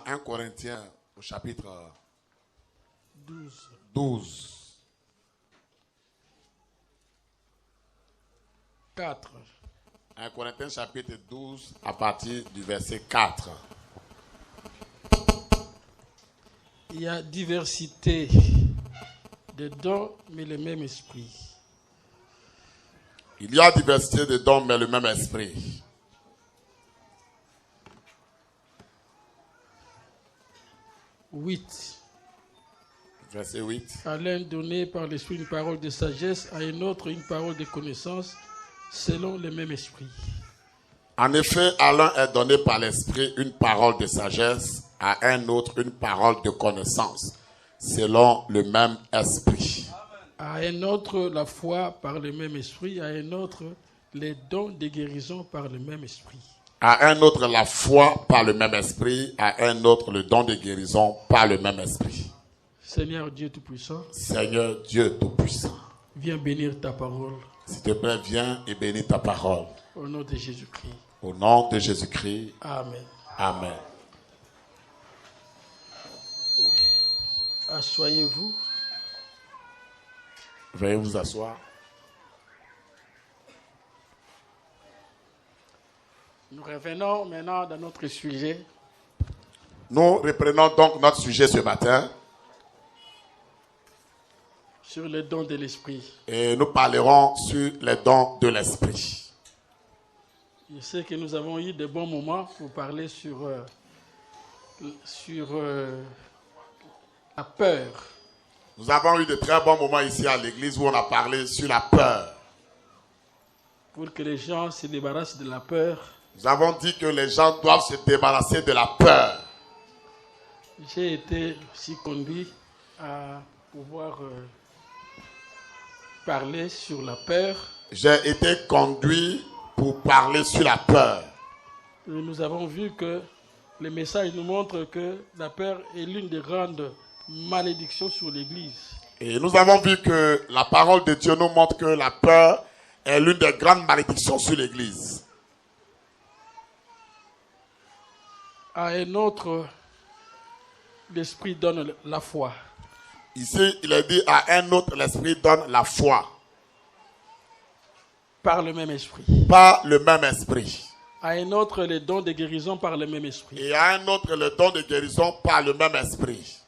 1 Corinthiens au chapitre 12. 12. 4. 1 Corinthiens chapitre 12 à partir du verset 4. Il y a diversité de dons, mais le même esprit. Il y a diversité de dons, mais le même esprit. Verset 8. À l'un donné par l'esprit une parole de sagesse, à un autre une parole de connaissance, selon le même esprit. En effet, à l'un est donné par l'esprit une parole de sagesse, à un autre une parole de connaissance, selon le même esprit. À un autre la foi par le même esprit, à un autre les dons de guérison par le même esprit. À un autre la foi par le même esprit, à un autre le don de guérison par le même esprit. Seigneur Dieu Tout-Puissant, Seigneur Dieu Tout-Puissant, viens bénir ta parole. S'il te plaît, viens et bénis ta parole. Au nom de Jésus-Christ. Au nom de Jésus-Christ. Amen. Amen. Asseyez-vous. Veuillez vous asseoir. Nous revenons maintenant dans notre sujet. Nous reprenons donc notre sujet ce matin. Sur les dons de l'esprit. Et nous parlerons sur les dons de l'esprit. Je sais que nous avons eu de bons moments pour parler sur la peur. Nous avons eu de très bons moments ici à l'église où on a parlé sur la peur. Pour que les gens se débarrassent de la peur. Nous avons dit que les gens doivent se débarrasser de la peur. J'ai été aussi conduit à pouvoir parler sur la peur. J'ai été conduit pour parler sur la peur. Et nous avons vu que le message nous montre que la peur est l'une des grandes malédictions sur l'Église. Et nous avons vu que la parole de Dieu nous montre que la peur est l'une des grandes malédictions sur l'Église. À un autre, l'Esprit donne la foi. Ici, il est dit à un autre, l'Esprit donne la foi. Par le même esprit. Par le même esprit. À un autre, le don de guérison par le même esprit. Et à un autre, le don de guérison par le même esprit.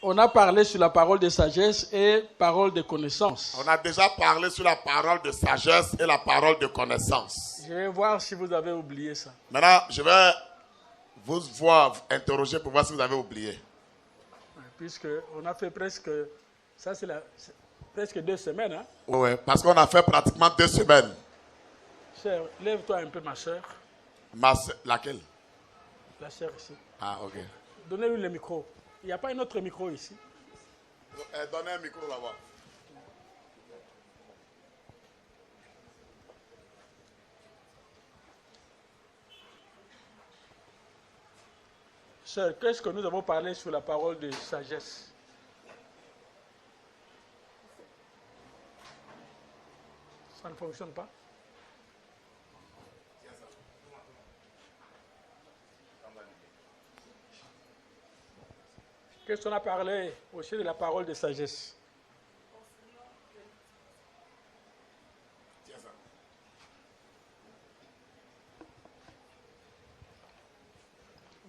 On a parlé sur la parole de sagesse et parole de connaissance. On a déjà parlé sur la parole de sagesse et la parole de connaissance. Je vais voir si vous avez oublié ça. Maintenant, je vais vous interroger pour voir si vous avez oublié. Puisque on a fait presque 2 semaines. Hein? Oui, parce qu'on a fait pratiquement 2 semaines. Sœur, lève-toi un peu, ma sœur. Laquelle? La sœur ici. Ah, ok. Donnez-lui le micro. Il n'y a pas un autre micro ici. Donnez un micro là-bas. Sœur, qu'est-ce que nous avons parlé sur la parole de sagesse? Ça ne fonctionne pas? Qu'est-ce qu'on a parlé aussi de la parole de sagesse?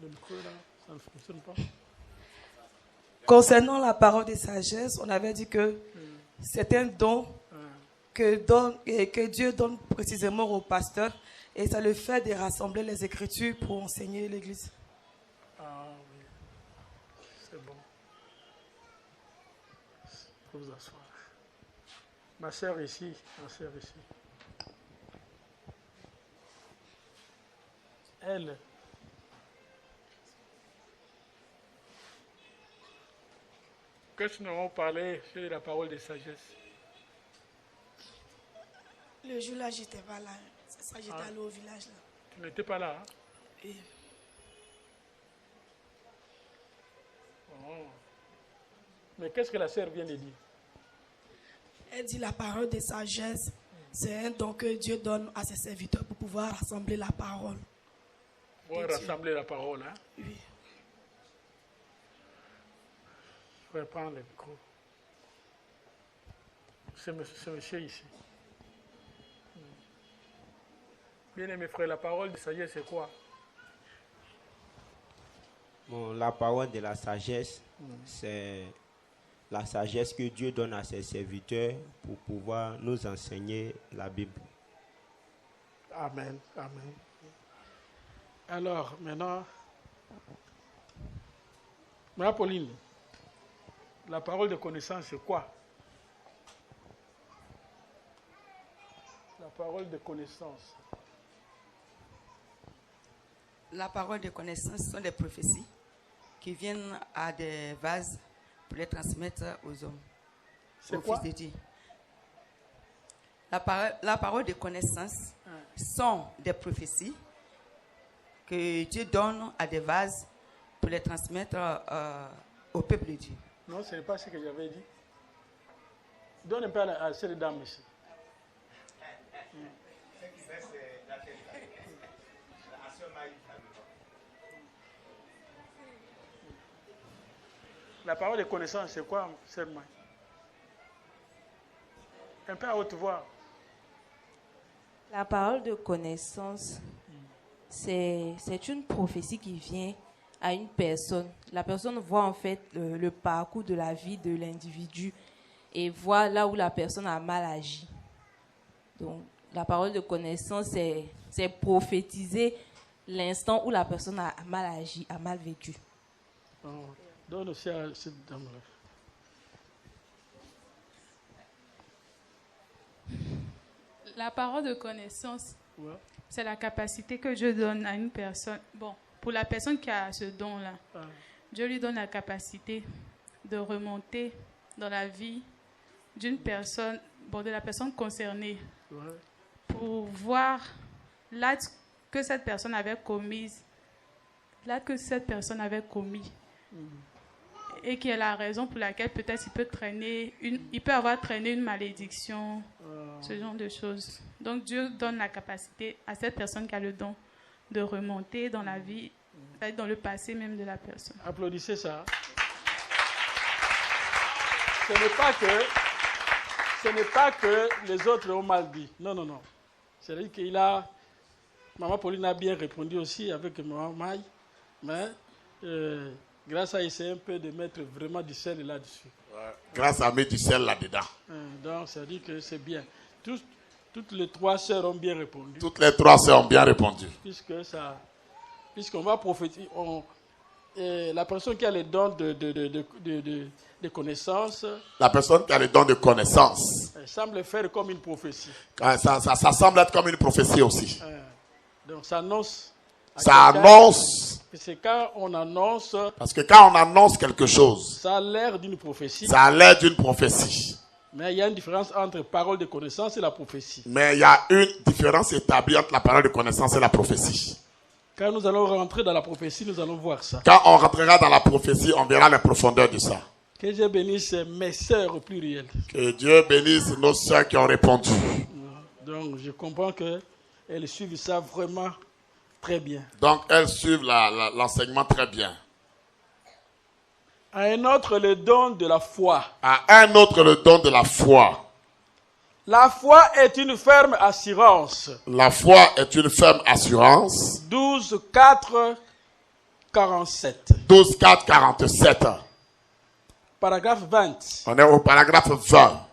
Le micro là, ça ne fonctionne pas. Concernant la parole de sagesse, on avait dit que c'est un don que Dieu donne précisément au pasteur et ça le fait de rassembler les Écritures pour enseigner l'Église. Ah oui, c'est bon. Faut vous asseoir. Ma sœur ici, Elle. Qu'est-ce que nous avons parlé sur la parole de sagesse? Le jour-là, je n'étais pas là. C'est ça, j'étais allé au village. Là. Tu n'étais pas là, hein? Oui. Oh. Mais qu'est-ce que la sœur vient de dire? Elle dit la parole de sagesse, c'est un don que Dieu donne à ses serviteurs pour pouvoir rassembler la parole. Pour rassembler la parole, hein? Oui. Frère, prends le micro. Ce monsieur ici. Bien aimé frère, la parole de sagesse, c'est quoi? Bon, la parole de la sagesse, c'est la sagesse que Dieu donne à ses serviteurs pour pouvoir nous enseigner la Bible. Amen. Amen. Alors, maintenant, Pauline, la parole de connaissance, c'est quoi? La parole de connaissance. La parole de connaissance sont des prophéties qui viennent à des vases pour les transmettre aux hommes. C'est au quoi? Fils de Dieu. La parole de connaissance sont des prophéties que Dieu donne à des vases pour les transmettre au peuple de Dieu. Non, ce n'est pas ce que j'avais dit. Donne un peu à cette dame ici. La parole de connaissance, c'est quoi, seulement? Un peu à haute voix. La parole de connaissance, c'est une prophétie qui vient à une personne. La personne voit en fait le parcours de la vie de l'individu et voit là où la personne a mal agi. Donc, la parole de connaissance, c'est prophétiser l'instant où la personne a mal agi, a mal vécu. Oh, donne aussi à cette dame-là. La parole de connaissance, Ouais. c'est la capacité que Dieu donne à une personne. Bon, pour la personne qui a ce don-là, Dieu lui donne la capacité de remonter dans la vie d'une personne, de la personne concernée, pour voir l'acte que cette personne avait commis, et qui est la raison pour laquelle peut-être il peut avoir traîné une malédiction, ce genre de choses. Donc Dieu donne la capacité à cette personne qui a le don de remonter dans la vie, dans le passé même de la personne. Applaudissez ça. Ce n'est pas que les autres ont mal dit. Non, non, non. C'est-à-dire qu'il a... Maman Pauline a bien répondu aussi avec Maman Maï, mais grâce à essayer un peu de mettre vraiment du sel là-dessus. Grâce à mettre du sel là-dedans. Donc, ça dit que c'est bien. Toutes les trois sœurs ont bien répondu. Toutes les trois sœurs ont bien répondu. Puisqu'on va prophétiser, la personne qui a les dons de connaissance, la personne qui a les dons de connaissance, elle semble faire comme une prophétie. Ça semble être comme une prophétie aussi. Donc ça annonce. Ça annonce. C'est quand on annonce. Parce que quand on annonce quelque chose, ça a l'air d'une prophétie. Ça a l'air d'une prophétie. Mais il y a une différence entre parole de connaissance et la prophétie. Mais il y a une différence établie entre la parole de connaissance et la prophétie. Quand nous allons rentrer dans la prophétie, nous allons voir ça. Quand on rentrera dans la prophétie, on verra les profondeurs de ça. Que Dieu bénisse mes sœurs au pluriel. Que Dieu bénisse nos sœurs qui ont répondu. Donc je comprends qu'elles suivent ça vraiment très bien. Donc elles suivent l'enseignement très bien. À un autre, le don de la foi. À un autre, le don de la foi. La foi est une ferme assurance. La foi est une ferme assurance. 12, 4, 47. 12, 4, 47. Paragraphe 20. On est au paragraphe 20.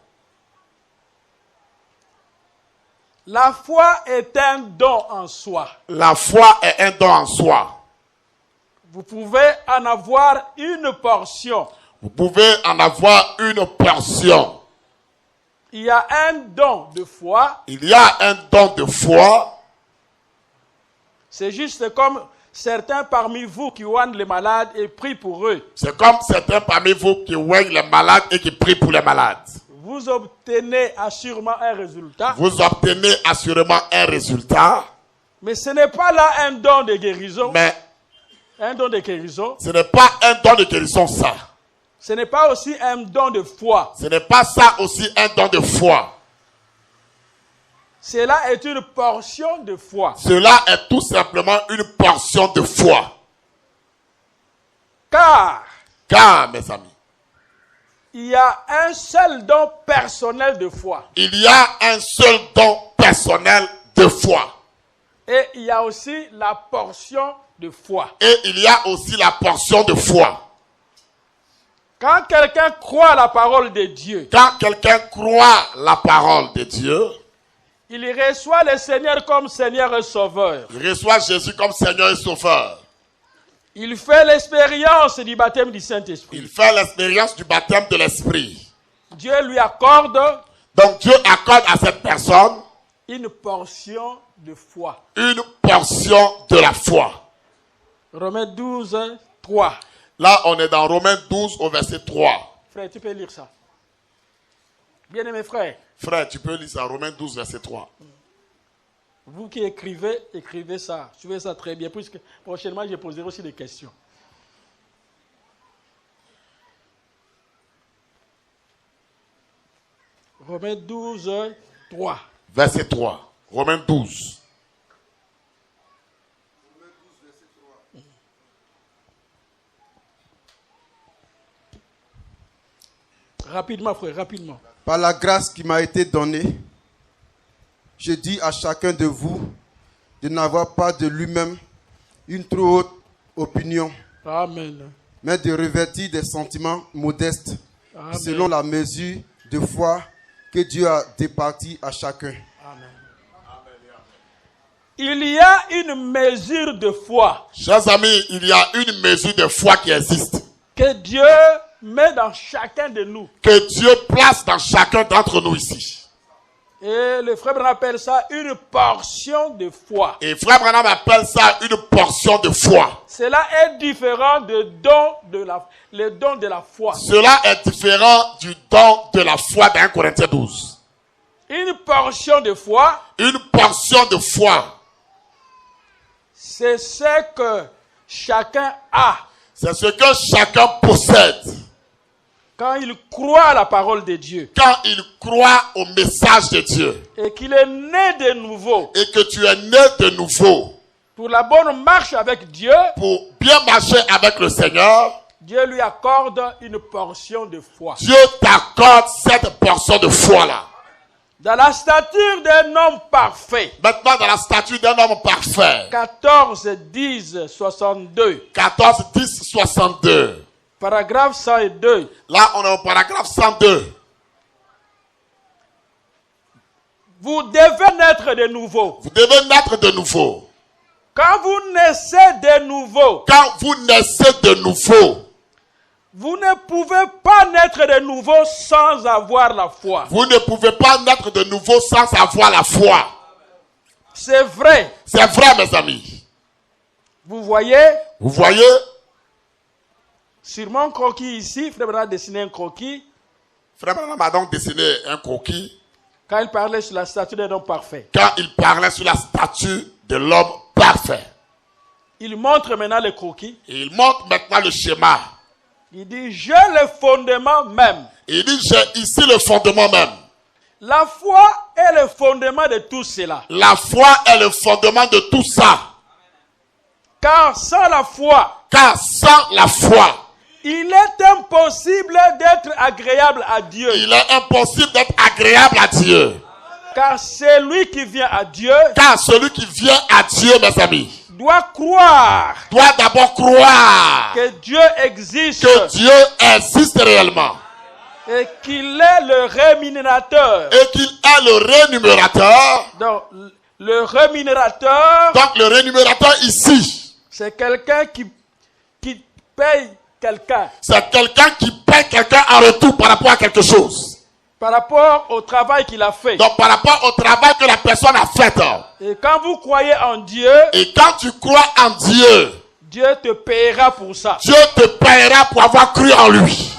La foi est un don en soi. La foi est un don en soi. Vous pouvez en avoir une portion. Vous pouvez en avoir une portion. Il y a un don de foi. Il y a un don de foi. C'est juste comme certains parmi vous qui voient les malades et prient pour eux. C'est comme certains parmi vous qui voient les malades et qui prient pour les malades. Vous obtenez assurément un résultat. Vous obtenez assurément un résultat. Mais ce n'est pas là un don de guérison. Mais un don de guérison. Ce n'est pas un don de guérison, ça. Ce n'est pas aussi un don de foi. Ce n'est pas ça aussi un don de foi. Cela est une portion de foi. Cela est tout simplement une portion de foi. Car, mes amis, Il y a un seul don personnel de foi. Il y a un seul don personnel de foi. Et il y a aussi la portion de foi. Et il y a aussi la portion de foi. Quand quelqu'un croit à la parole de Dieu, Quand quelqu'un croit la parole de Dieu, il reçoit le Seigneur comme Seigneur et Sauveur. il reçoit Jésus comme Seigneur et Sauveur. Il fait l'expérience du baptême du Il Saint-Esprit. fait l'expérience du baptême de l'Esprit. Dieu lui accorde Donc Dieu accorde à cette personne une portion de foi. une portion de la foi. Romains 12, 3. Là, on est dans Romains 12 au verset 3. Frère, tu peux lire ça. Bien-aimés frères, Frère, tu peux lire ça, Romains 12, verset 3. vous qui écrivez, écrivez ça. Suivez ça très bien, puisque prochainement, je poserai aussi des questions. Romains 12, 3. Verset 3. Romains 12. Rapidement, frère, rapidement. Par la grâce qui m'a été donnée, je dis à chacun de vous de n'avoir pas de lui-même une trop haute opinion, Amen. mais de revêtir des sentiments modestes Amen. selon la mesure de foi que Dieu a départie à chacun. Amen. Il y a une mesure de foi Chers amis, il y a une mesure de foi qui existe. que Dieu met dans chacun de nous. Que Dieu place dans chacun d'entre nous ici. Et le frère Branham appelle ça une portion de foi. Et Frère Branham appelle ça une portion de foi. Cela est différent de le don de la foi. Cela est différent du don de la foi dans 1 Corinthiens 12. Une portion de foi, Une portion de foi, c'est ce que chacun a c'est ce que chacun possède quand il croit à la parole de Dieu quand il croit au message de Dieu. et qu'il est né de nouveau Et que tu es né de nouveau. pour la bonne marche avec Dieu. Pour bien marcher avec le Seigneur, Dieu lui accorde une portion de foi. Dieu t'accorde cette portion de foi-là. Dans la stature d'un homme parfait, Maintenant, dans la statue d'un homme parfait, 14, 10, 62, 14, 10, 62. paragraphe 102, Là, on est au paragraphe 102. vous devez naître de nouveau. Vous devez naître de nouveau. Quand vous naissez de nouveau, Quand vous naissez de nouveau, vous ne pouvez pas naître de nouveau sans avoir la foi. vous ne pouvez pas naître de nouveau sans avoir la foi. C'est vrai. C'est vrai, mes amis. Vous voyez, Vous voyez, sur mon croquis ici, Frère Branham a dessiné un croquis Frère Branham a donc dessiné un croquis quand il parlait sur la statue d'un homme parfait. quand il parlait sur la statue de l'homme parfait. Il montre maintenant le croquis. Et il montre maintenant le schéma. Il dit, j'ai le fondement même. Et il dit, j'ai ici le fondement même. La foi est le fondement de tout cela. La foi est le fondement de tout ça. Car sans la foi, Car sans la foi, il est impossible d'être agréable à Dieu. il est impossible d'être agréable à Dieu. Car celui qui vient à Dieu Car celui qui vient à Dieu, mes amis, doit croire doit d'abord croire que Dieu existe que Dieu existe réellement. et qu'il est le rémunérateur. Et qu'il est le rémunérateur. Donc, le rémunérateur, Donc le rémunérateur ici, c'est quelqu'un qui paye quelqu'un c'est quelqu'un qui paie quelqu'un en retour par rapport à quelque chose. par rapport au travail qu'il a fait. Donc par rapport au travail que la personne a fait. Et quand vous croyez en Dieu, Et quand tu crois en Dieu, Dieu te paiera pour ça. Dieu te paiera pour avoir cru en lui.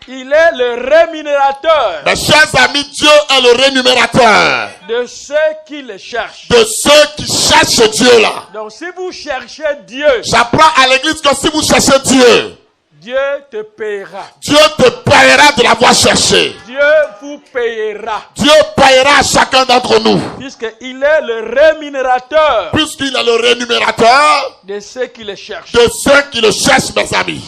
Il est le rémunérateur Mes chers amis, Dieu est le rémunérateur de ceux qui le cherchent. de ceux qui cherchent Dieu là. Donc si vous cherchez Dieu, J'apprends à l'église que si vous cherchez Dieu, Dieu te paiera. Dieu te paiera de l'avoir cherché. Dieu vous paiera. Dieu paiera à chacun d'entre nous. Puisqu'il est le rémunérateur Puisqu'il est le rémunérateur de ceux qui le cherchent. de ceux qui le cherchent, mes amis.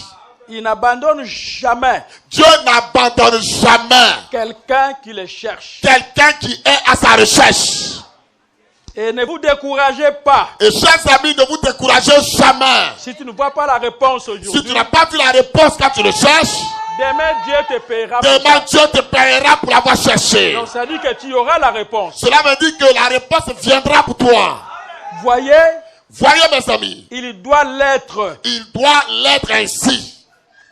Il n'abandonne jamais Dieu n'abandonne jamais quelqu'un qui le cherche. quelqu'un qui est à sa recherche. Et ne vous découragez pas. Et chers amis, ne vous découragez jamais. Si tu ne vois pas la réponse Si aujourd'hui, tu n'as pas vu la réponse quand tu le cherches, demain Dieu te paiera. demain Dieu te paiera pour l'avoir cherché. Donc ça dit que tu auras la réponse. Cela veut dire que la réponse viendra pour toi. Voyez, Voyez mes amis, il doit l'être. il doit l'être ainsi.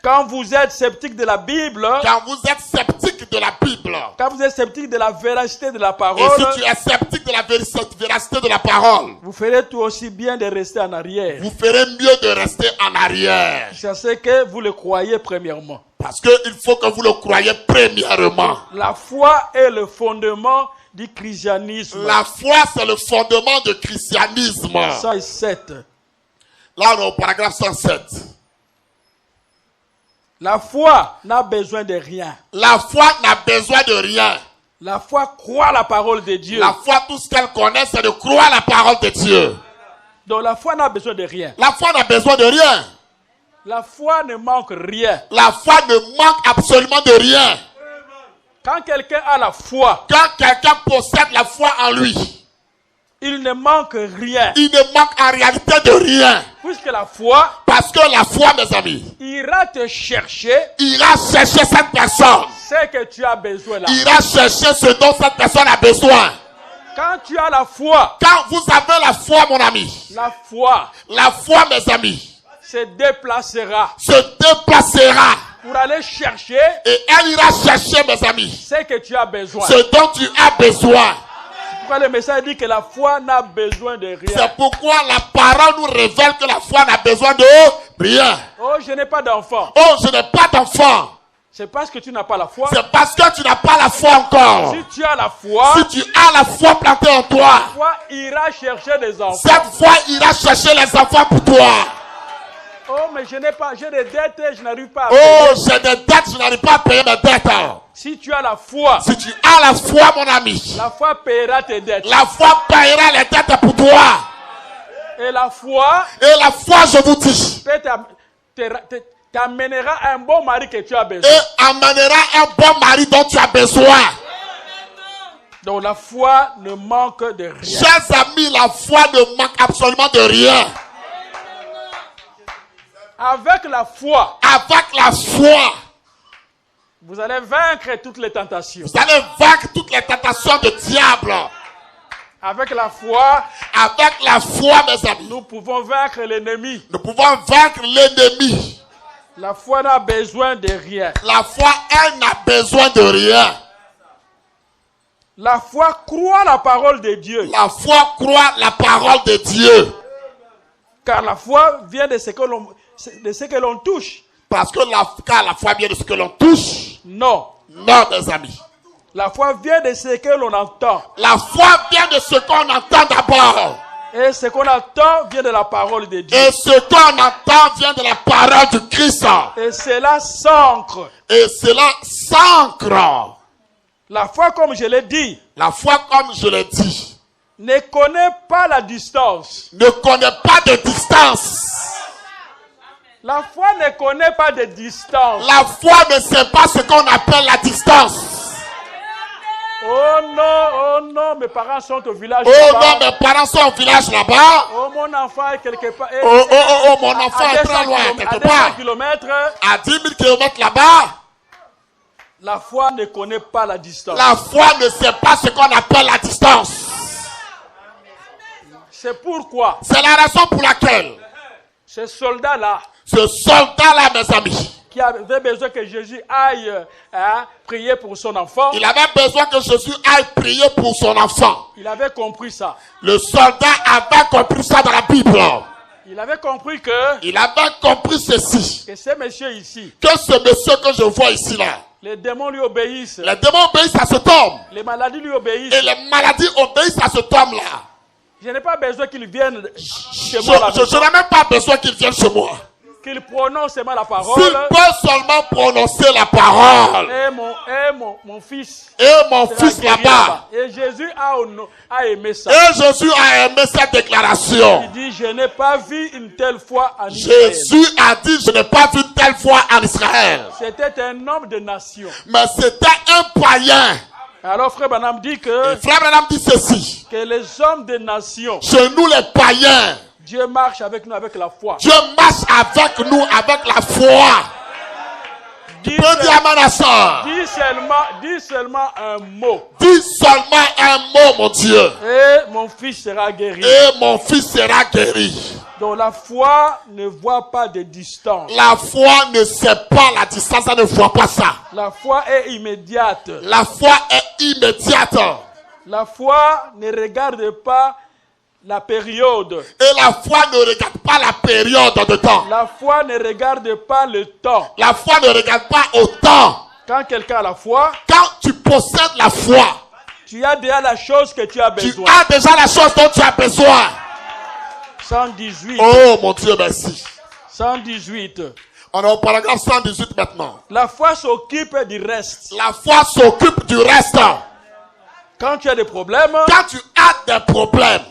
Quand vous êtes sceptique de la Bible, Quand vous êtes sceptique de la Bible, quand vous êtes sceptique de la véracité de la et parole, si tu es sceptique de la véracité de la parole, vous ferez tout aussi bien de rester en arrière. vous ferez mieux de rester en arrière. C'est ce que vous le croyez premièrement. Parce qu'il faut que vous le croyez premièrement. La foi est le fondement du christianisme. La foi, c'est le fondement du christianisme. 107. Là, on est au paragraphe 107. La foi n'a besoin de rien. La foi n'a besoin de rien. La foi croit la parole de Dieu. La foi, tout ce qu'elle connaît, c'est de croire la parole de Dieu. Donc la foi n'a besoin de rien. La foi n'a besoin de rien. La foi ne manque rien. La foi ne manque absolument de rien. Quand quelqu'un a la foi, Quand quelqu'un possède la foi en lui, il ne manque rien. il ne manque en réalité de rien. Puisque la foi Parce que la foi, mes amis, ira te chercher ira chercher cette personne. ce que tu as besoin là. Ira chercher ce dont cette personne a besoin. Quand tu as la foi, Quand vous avez la foi, mon ami, la foi la foi, mes amis, se déplacera se déplacera. pour aller chercher Et elle ira chercher, mes amis, ce que tu as besoin. ce dont tu as besoin. Pourquoi le message dit que la foi n'a besoin de rien. C'est pourquoi la parole nous révèle que la foi n'a besoin de rien. Oh, je n'ai pas d'enfant. Oh, je n'ai pas d'enfant. C'est parce que tu n'as pas la foi. C'est parce que tu n'as pas la foi encore. Si tu as la foi, Si tu as la foi plantée en toi, la foi ira chercher des enfants. cette foi ira chercher les enfants pour toi. Oh, mais je n'ai pas, j'ai des dettes et je n'arrive pas à Oh, payer. j'ai des dettes, je n'arrive pas à payer mes dettes. Si tu as la foi, Si tu as la foi, mon ami, la foi paiera tes dettes. la foi paiera les dettes pour toi. Et la foi Et la foi, je vous dis, t'amènera un bon mari que tu as besoin. et amènera un bon mari dont tu as besoin. Donc la foi ne manque de rien. Chers amis, la foi ne manque absolument de rien. Avec la foi, Avec la foi, vous allez vaincre toutes les tentations. vous allez vaincre toutes les tentations du diable. Avec la foi, Avec la foi, mes amis, nous pouvons vaincre l'ennemi. nous pouvons vaincre l'ennemi. La foi n'a besoin de rien. La foi, elle n'a besoin de rien. La foi croit la parole de Dieu. La foi croit la parole de Dieu. Car la foi vient de ce que l'on touche. Parce que car la foi vient de ce que l'on touche. Non. Non, mes amis. La foi vient de ce que l'on entend. La foi vient de ce qu'on entend d'abord. Et ce qu'on entend vient de la parole de Dieu. Et ce qu'on entend vient de la parole du Christ. Et cela s'ancre. Et cela s'ancre. La foi, comme je l'ai dit, La foi, comme je l'ai dit, ne connaît pas la distance. ne connaît pas de distance. La foi ne connaît pas de distance. La foi ne sait pas ce qu'on appelle la distance. Oh non, mes parents sont au village Oh là-bas. non, mes parents sont au village là-bas. Oh, mon enfant est quelque part. Oh, mon enfant est très loin, quelque À 200 part. kilomètres, À 10 000 km là-bas, la foi ne connaît pas la distance. la foi ne sait pas ce qu'on appelle la distance. C'est pourquoi C'est la raison pour laquelle ce soldat-là, ce soldat-là, mes amis, qui avait besoin que Jésus aille prier pour son enfant, il avait besoin que Jésus aille prier pour son enfant. il avait compris ça. Le soldat avait compris ça dans la Bible. Il avait compris que Il avait compris ceci. ce monsieur ici, Que ce monsieur que je vois ici là, les démons lui obéissent, les démons obéissent à cet homme. les maladies lui obéissent. Et les maladies obéissent à cet homme là. Je n'ai pas besoin qu'il vienne chez Je moi là. n'ai même pas besoin qu'il vienne chez moi. qu'il prononce seulement la S'il parole, peut seulement prononcer la parole. et mon fils Et mon sera fils guéri là-bas. Et Jésus a aimé ça. Et Jésus a aimé cette déclaration. Il dit, je n'ai pas vu une telle foi en Israël. Jésus a dit, je n'ai pas vu une telle foi en Israël. C'était un homme de nation. Mais c'était un païen. Alors frère Branham dit Et que Frère Branham dit ceci. les hommes de nation, Chez nous les païens, Dieu marche avec nous avec la foi. Dieu marche avec nous avec la foi. Tu peux dire amen à ça. Dis seulement un mot. Dis seulement un mot, mon Dieu. Et mon fils sera guéri. Et mon fils sera guéri. Donc la foi ne voit pas de distance. La foi ne sait pas la distance, ça ne voit pas ça. La foi est immédiate. La foi est immédiate. La foi ne regarde pas la période. Et la foi ne regarde pas la période de temps. La foi ne regarde pas le temps. La foi ne regarde pas au temps. Quand quelqu'un a la foi, Quand tu possèdes la foi, tu as déjà la chose que tu as tu besoin. as déjà la chose dont tu as besoin. 118. Oh mon Dieu, merci. 118. On est au paragraphe 118 maintenant. La foi s'occupe du reste. La foi s'occupe du reste. Quand tu as des problèmes, Quand tu as des problèmes,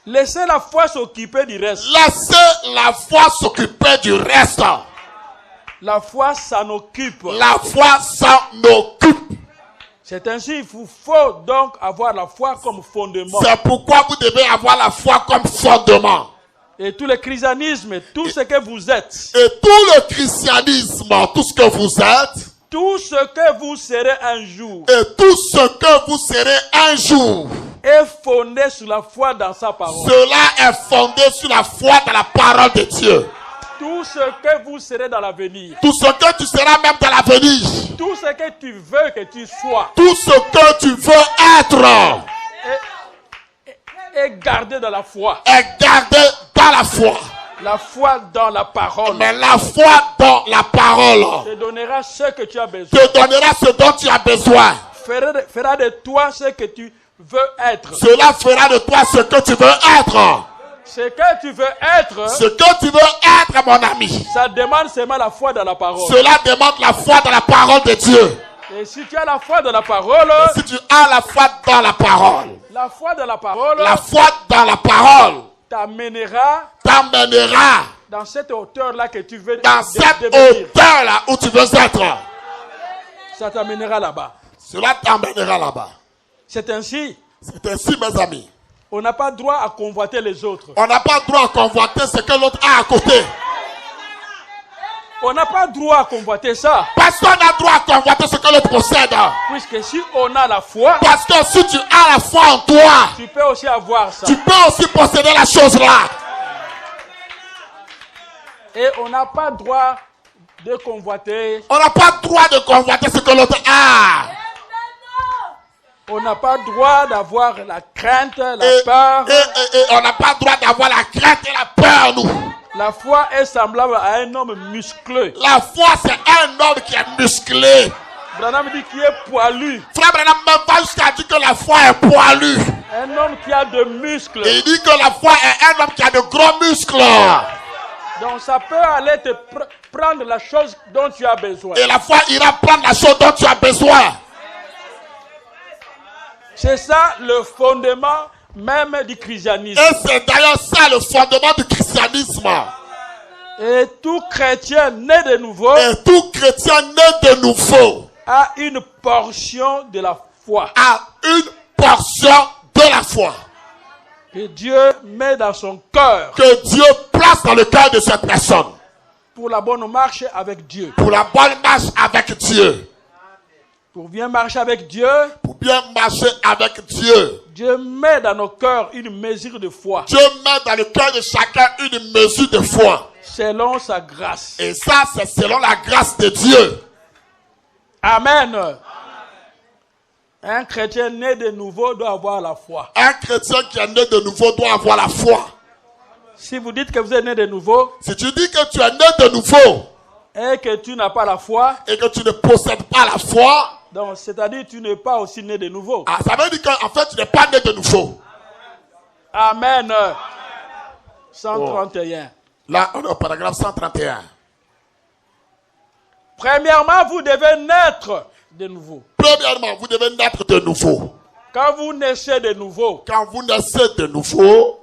laissez la foi s'occuper du reste. laissez la foi s'occuper du reste. La foi s'en occupe. La foi s'en occupe. C'est ainsi, il vous faut donc avoir la foi comme fondement. C'est pourquoi vous devez avoir la foi comme fondement. Et tout le christianisme, tout ce que vous êtes, Et tout le christianisme, tout ce que vous êtes, tout ce que vous serez un jour, et tout ce que vous serez un jour, est fondé sur la foi dans sa parole. cela est fondé sur la foi dans la parole de Dieu. Tout ce que vous serez dans l'avenir, Tout ce que tu seras même dans l'avenir, tout ce que tu veux que tu sois, tout ce que tu veux être, est gardé dans la foi. est gardé dans la foi. La foi dans la parole Mais la foi dans la parole te donnera ce que tu as besoin. te donnera ce dont tu as besoin. Fera de toi ce que tu veux être. Cela fera de toi ce que tu veux être. Ce que tu veux être, Ce que tu veux être, mon ami, ça demande seulement la foi dans la parole. cela demande la foi dans la parole de Dieu. Et si tu as la foi dans la parole, Si tu as la foi dans la parole, la foi dans la parole la foi dans la parole t'amènera dans cette hauteur-là que tu veux dans cette devenir. hauteur-là où tu veux être. Ça t'amènera là-bas. Cela t'emmènera là-bas. C'est ainsi, C'est ainsi, mes amis. on n'a pas droit à convoiter les autres. On n'a pas droit à convoiter ce que l'autre a à côté. On n'a pas droit à convoiter ça. Personne n'a droit à convoiter ce que l'autre possède. Puisque si on a la foi, Parce que si tu as la foi en toi, tu peux aussi avoir ça. tu peux aussi posséder la chose là. Et on n'a pas droit de convoiter. On n'a pas droit de convoiter ce que l'autre a. On n'a pas droit d'avoir la crainte, la Et peur. on n'a pas droit d'avoir la crainte et la peur, nous. La foi est semblable à un homme musclé. La foi, c'est un homme qui est musclé. Branham dit qu'il est poilu. Frère Branham même va jusqu'à dire que la foi est poilue. Un homme qui a de muscles. Et il dit que la foi est un homme qui a de gros muscles. Donc ça peut aller te prendre la chose dont tu as besoin. Et la foi ira prendre la chose dont tu as besoin. C'est ça le fondement même du christianisme. Et c'est d'ailleurs ça le fondement du christianisme. Et tout chrétien né de nouveau Et tout chrétien né de nouveau a une portion de la foi a une portion de la foi que Dieu met dans son cœur que Dieu place dans le cœur de cette personne pour la bonne marche avec Dieu. pour la bonne marche avec Dieu. Pour bien marcher avec Dieu, Pour bien marcher avec Dieu. Dieu met dans nos cœurs une mesure de foi Dieu met dans le cœur de chacun une mesure de foi. selon sa grâce. Et ça, c'est selon la grâce de Dieu. Amen. Un chrétien né de nouveau doit avoir la foi. Un chrétien qui est né de nouveau doit avoir la foi. Si vous dites que vous êtes né de nouveau Si tu dis que tu es né de nouveau et que tu n'as pas la foi, et que tu ne possèdes pas la foi, donc c'est-à-dire que tu n'es pas aussi né de nouveau. ça veut dire qu'en fait, tu n'es pas né de nouveau. Amen. 131. Là, on est au paragraphe 131. Premièrement, vous devez naître de nouveau. Premièrement, vous devez naître de nouveau. Quand vous naissez de nouveau, Quand vous naissez de nouveau,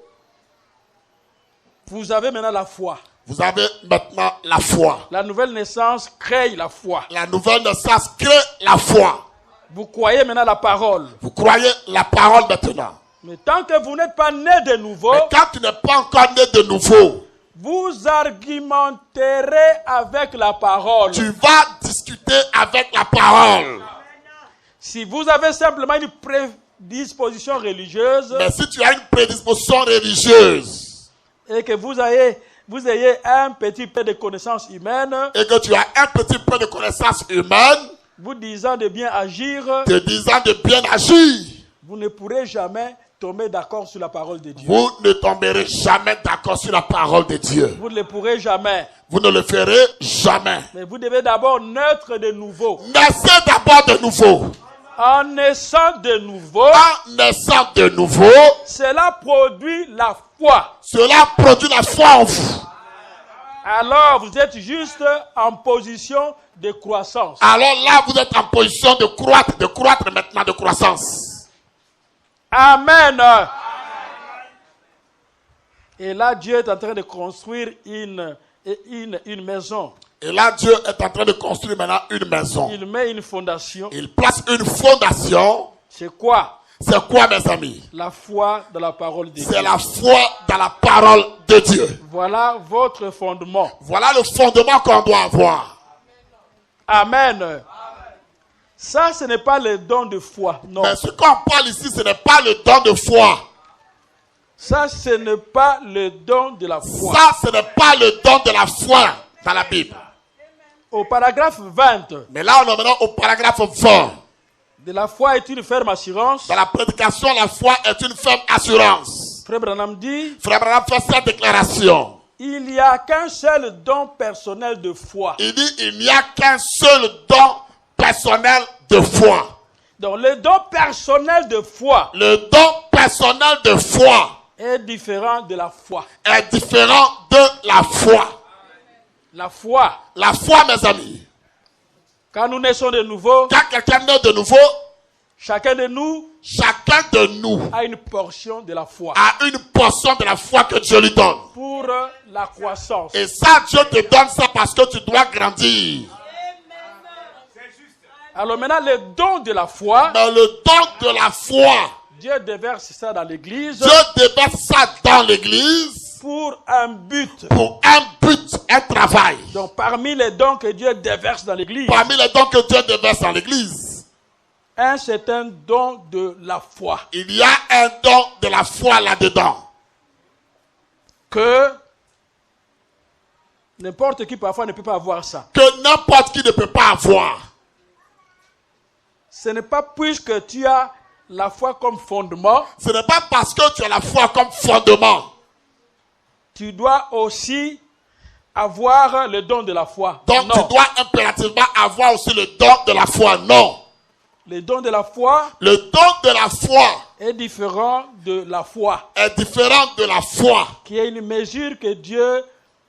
vous avez maintenant la foi. vous avez maintenant la foi. La nouvelle naissance crée la foi. La nouvelle naissance crée la foi. Vous croyez maintenant la parole. Vous croyez la parole maintenant. Mais tant que vous n'êtes pas né de nouveau, Mais quand tu n'es pas encore né de nouveau, vous argumenterez avec la parole. tu vas discuter avec la parole. Si vous avez simplement une prédisposition religieuse Mais si tu as une prédisposition religieuse et que vous ayez un petit peu de connaissances humaines, et que tu as un petit peu de connaissances humaines, vous disant de bien agir, te disant de bien agir, vous ne pourrez jamais tomber d'accord sur la parole de Dieu. vous ne tomberez jamais d'accord sur la parole de Dieu. Vous ne le pourrez jamais. Vous ne le ferez jamais. Mais vous devez d'abord naître de nouveau. Naissez d'abord de nouveau. En naissant de nouveau, En naissant de nouveau, cela produit la foi. cela produit la foi en vous. Alors vous êtes juste en position de croissance. Alors là, vous êtes en position de croître maintenant de croissance. Amen. Et là, Dieu est en train de construire une maison. Et là, Dieu est en train de construire maintenant une maison. Il met une fondation. Il place une fondation. C'est quoi? C'est quoi, mes amis? La foi dans la parole de Dieu. C'est la foi dans la parole de Dieu. Voilà votre fondement. Voilà le fondement qu'on doit avoir. Amen. Ça, ce n'est pas le don de foi. Non. Mais ce qu'on parle ici, ce n'est pas le don de foi. Ça, ce n'est pas le don de la foi. Ça, ce n'est pas le don de la foi dans la Bible. Au paragraphe 20, Mais là, on est maintenant au paragraphe 20. de la foi est une ferme assurance. Dans la prédication, la foi est une ferme assurance. Frère Branham dit, Frère Branham fait cette déclaration. il n'y a qu'un seul don personnel de foi. Il dit, il n'y a qu'un seul don personnel de foi. Donc le don personnel de foi Le don personnel de foi est différent de la foi. est différent de la foi. La foi, La foi, mes amis, quand nous naissons de nouveau, quand quelqu'un naît de nouveau, chacun de nous chacun de nous a une portion de la foi a une portion de la foi que Dieu lui donne. pour la croissance. Et ça, Dieu te donne ça parce que tu dois grandir. Alors maintenant, le don de la foi, Mais le don de la foi, Dieu déverse ça dans l'église Dieu déverse ça dans l'église pour un but. pour un but, un travail. Donc parmi les dons que Dieu déverse dans l'église, Parmi les dons que Dieu déverse dans l'église, un c'est un don de la foi. il y a un don de la foi là-dedans. Que n'importe qui parfois ne peut pas avoir ça. Que n'importe qui ne peut pas avoir. Ce n'est pas puisque tu as la foi comme fondement, Ce n'est pas parce que tu as la foi comme fondement. tu dois aussi avoir le don de la foi. Donc Non. tu dois impérativement avoir aussi le don de la foi. Non. Le don de la foi Le don de la foi est différent de la foi, est différent de la foi. qui est une mesure que Dieu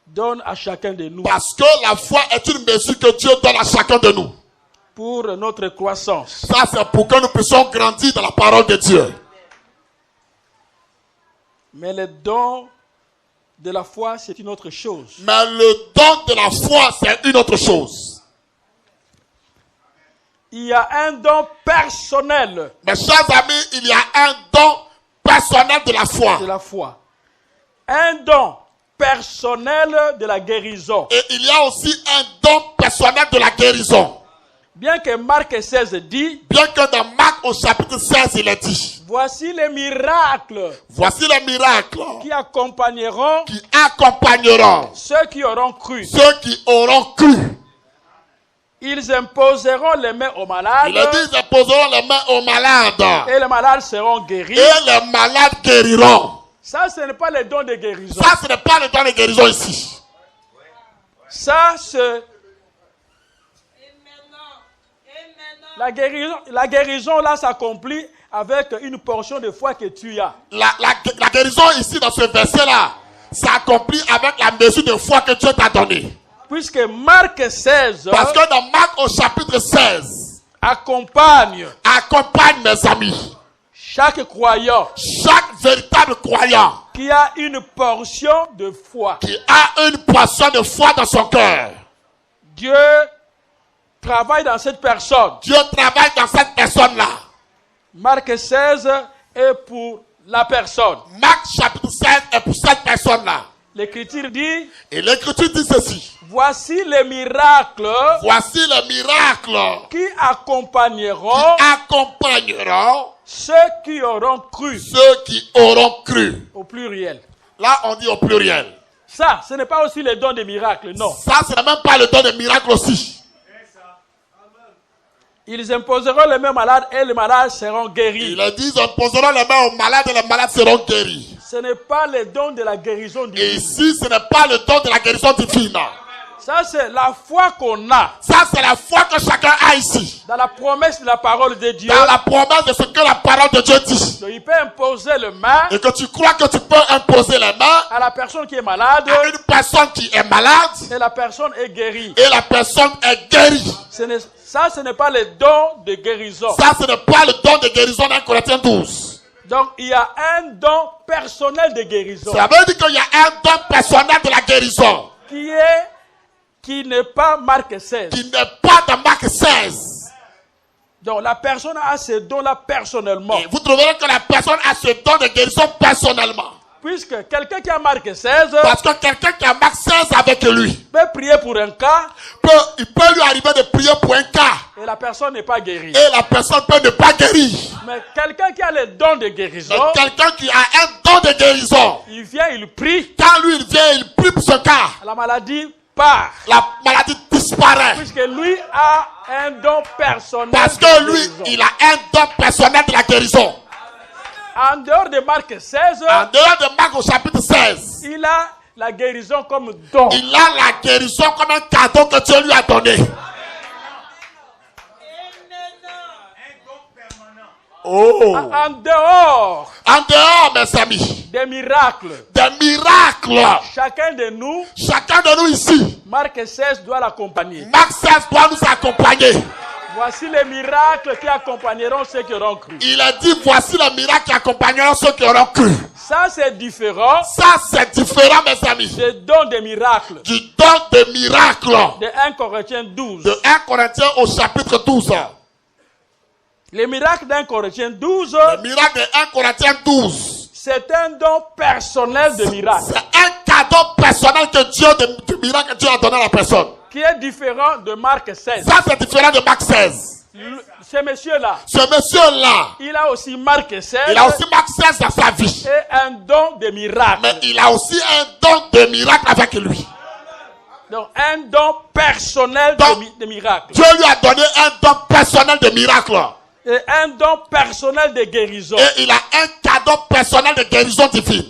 donne à chacun de nous Parce que la foi est une mesure que Dieu donne à chacun de nous. pour notre croissance. Ça, c'est pour que nous puissions grandir dans la parole de Dieu. Mais le don de la foi, c'est une autre chose. Mais le don de la foi, c'est une autre chose. Il y a un don personnel Mes chers amis, il y a un don personnel de la foi. de la foi. Un don personnel de la guérison. Et il y a aussi un don personnel de la guérison. Bien que Marc 16 dit, Bien que dans Marc au chapitre 16, il est dit, voici les miracles voici les miracles qui accompagneront qui accompagneront ceux qui auront cru. ceux qui auront cru. Ils imposeront les mains aux malades Il a dit, ils imposeront les mains aux malades. et les malades seront guéris. Et les malades guériront. Ça, ce n'est pas le don de guérison. Ça, ce n'est pas le don de guérison ici. Ça, c'est la guérison là s'accomplit avec une portion de foi que tu as. La guérison ici dans ce verset-là s'accomplit avec la mesure de foi que Dieu t'a donnée. Puisque Marc 16 Parce que dans Marc au chapitre 16, accompagne mes amis, chaque croyant chaque véritable croyant qui a une portion de foi. qui a une portion de foi dans son cœur. Dieu travaille dans cette personne. Dieu travaille dans cette personne-là. Marc 16 est pour la personne. Marc chapitre 16 est pour cette personne-là. L'Écriture dit, Et l'Écriture dit ceci. voici les miracles Voici les miracles qui accompagneront ceux qui auront cru. ceux qui auront cru. Au pluriel. Là, on dit au pluriel. Ça, ce n'est pas aussi les dons des miracles, non. Ça, ce n'est même pas le don des miracles aussi. Ils imposeront les mains malades et les malades seront guéris. Il a dit, ils imposeront les mains aux malades et les malades seront guéris. Ce n'est pas les dons de la guérison Et divine. ici, ce n'est pas le don de la guérison divine. Ça, c'est la foi qu'on a Ça, c'est la foi que chacun a ici. dans la promesse de la parole de Dieu. Dans la promesse de ce que la parole de Dieu dit. Donc, il peut imposer les mains Et que tu crois que tu peux imposer les mains à la personne qui est malade à une personne qui est malade et la personne est guérie. et la personne est guérie. Ça, ce n'est pas les dons de guérison. Ça, ce n'est pas le don de guérison dans Corinthiens 12. Donc, il y a un don personnel de guérison Ça veut dire qu'il y a un don personnel de la guérison qui n'est pas Marc 16. qui n'est pas dans Marc 16. Donc, la personne a ce don-là personnellement. Et vous trouverez que la personne a ce don de guérison personnellement. Puisque quelqu'un qui a Marc 16 Parce que quelqu'un qui a Marc 16 avec lui, peut prier pour un cas il peut lui arriver de prier pour un cas. et la personne n'est pas guérie. Et la personne peut ne pas guérir. Mais quelqu'un qui a le don de guérison, Mais quelqu'un qui a un don de guérison, il vient, il prie, quand lui il vient, il prie pour ce cas. la maladie part. La maladie disparaît. Puisque lui a un don personnel. Parce de que lui, guérison. il a un don personnel de la guérison. En dehors de Marc 16, En dehors de Marc au chapitre 16, il a la guérison comme don. il a la guérison comme un cadeau que Dieu lui a donné. Oh. En dehors En dehors, mes amis, des miracles, des miracles. chacun de nous, Chacun de nous ici, Marc 16 doit l'accompagner. Marc 16 doit nous accompagner. Voici les miracles qui accompagneront ceux qui auront cru. Il a dit, voici les miracles qui accompagneront ceux qui auront cru. Ça, c'est différent Ça, c'est différent, mes amis, des dons des miracles. du don de miracles De 1 Corinthiens 12. de 1 Corinthiens au chapitre 12. Les miracles d'un Corinthiens 12, Le miracle de 1 Corinthiens 12, c'est un don personnel de miracle. c'est un cadeau personnel que Dieu, du miracle que Dieu a donné à la personne. Qui est différent de Marc 16. Ça, c'est différent de Marc 16. Ce monsieur-là, Ce monsieur-là, il a aussi Marc 16 il a aussi Marc 16 dans sa vie. et un don de miracle. Mais il a aussi un don de miracle avec lui. Donc, un don personnel Donc, de miracle. Dieu lui a donné un don personnel de miracle. Et un don personnel de guérison. Et il a un cadeau personnel de guérison divine.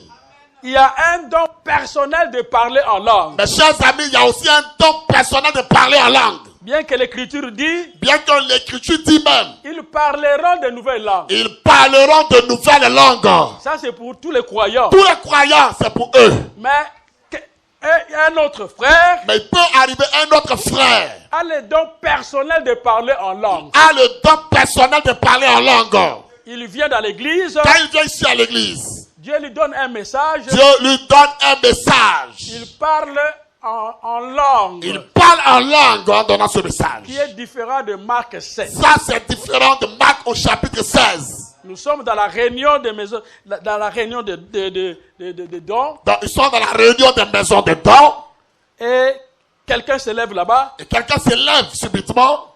Il y a un don personnel de parler en langue. Mes chers amis, il y a aussi un don personnel de parler en langue. Bien que l'Écriture dit, Bien que l'Écriture dit même, ils parleront de nouvelles langues. ils parleront de nouvelles langues. Ça, c'est pour tous les croyants. Tous les croyants, c'est pour eux. Mais un autre frère Mais il peut arriver un autre frère a le don personnel de parler en langue. a le don personnel de parler en langue. Il vient dans l'église, Quand il vient ici à l'église, Dieu lui donne un message, Dieu lui donne un message. il parle en langue, Il parle en langue en donnant ce message. qui est différent de Marc 16. Ça, c'est différent de Marc au chapitre 16. Nous sommes dans la réunion des maisons, dans la réunion de dons, Donc, ils sont dans la réunion des maisons de dons. et quelqu'un se lève là-bas, Et quelqu'un se lève subitement.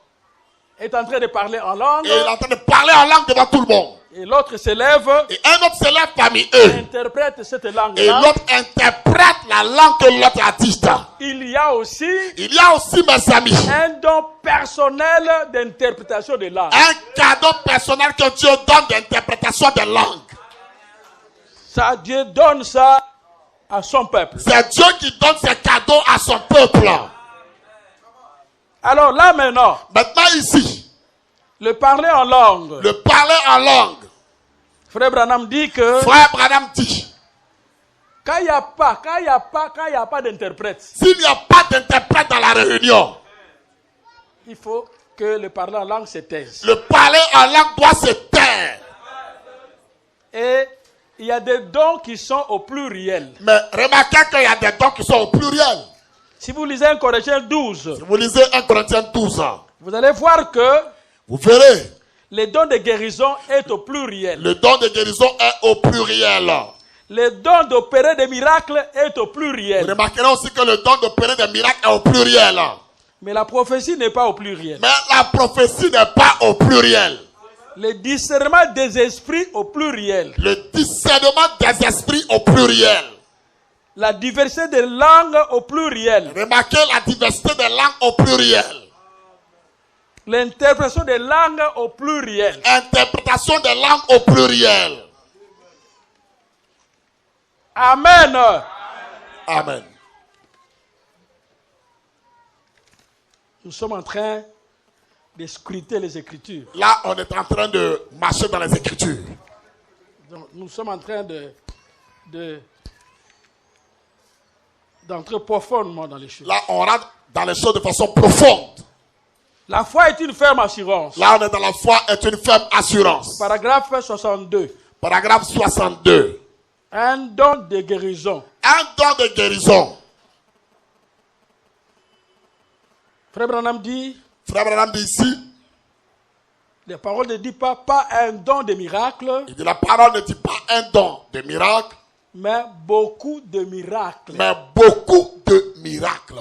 est en train de parler en langue, Et il est en train de parler en langue devant tout le monde. et l'autre se lève, Et un autre se lève parmi eux. interprète cette Et langue-là. l'autre interprète la langue que l'autre a dite. Il y a aussi Il y a aussi, mes amis, un don personnel d'interprétation de langue. un cadeau personnel que Dieu donne d'interprétation des langues. Ça, Dieu donne ça à son peuple. C'est Dieu qui donne ces cadeaux à son peuple. Alors là maintenant, Maintenant ici, le parler en langue. le parler en langue. Frère Branham dit que Frère Branham dit, Quand il n'y a pas d'interprète, s'il n'y a pas d'interprète dans la réunion, il faut que le parler en langue se taise. le parler en langue doit se taire. Et il y a des dons qui sont au pluriel. Mais remarquez qu'il y a des dons qui sont au pluriel. Si vous lisez 1 Corinthiens 12, Si vous lisez 1 Corinthiens 12, vous allez voir que vous verrez, le don de guérison est au pluriel. le don de guérison est au pluriel. Le don d'opérer des miracles est au Vous pluriel. remarquerez aussi que le don d'opérer des miracles est au pluriel. Mais la prophétie n'est pas au pluriel. Mais la prophétie n'est pas au pluriel. Le discernement des esprits au pluriel. Le discernement des esprits au pluriel. La diversité des langues au pluriel. Remarquez la diversité des langues au pluriel. L'interprétation des langues au pluriel. Interprétation des langues au pluriel. Amen. Amen. Nous sommes en train de scruter les Écritures. Là, on est en train de marcher dans les Écritures. Donc, nous sommes en train d'entrer profondément dans les choses. Là, on rentre dans les choses de façon profonde. La foi est une ferme assurance. Là, on est dans la foi est une ferme assurance. Paragraphe 62. Paragraphe 62. Un don de guérison. Un don de guérison. Frère Branham dit, Frère Branham dit ici, les paroles ne disent pas un don de miracle, il dit la parole ne dit pas un don de miracle, mais beaucoup de miracles. mais beaucoup de miracles.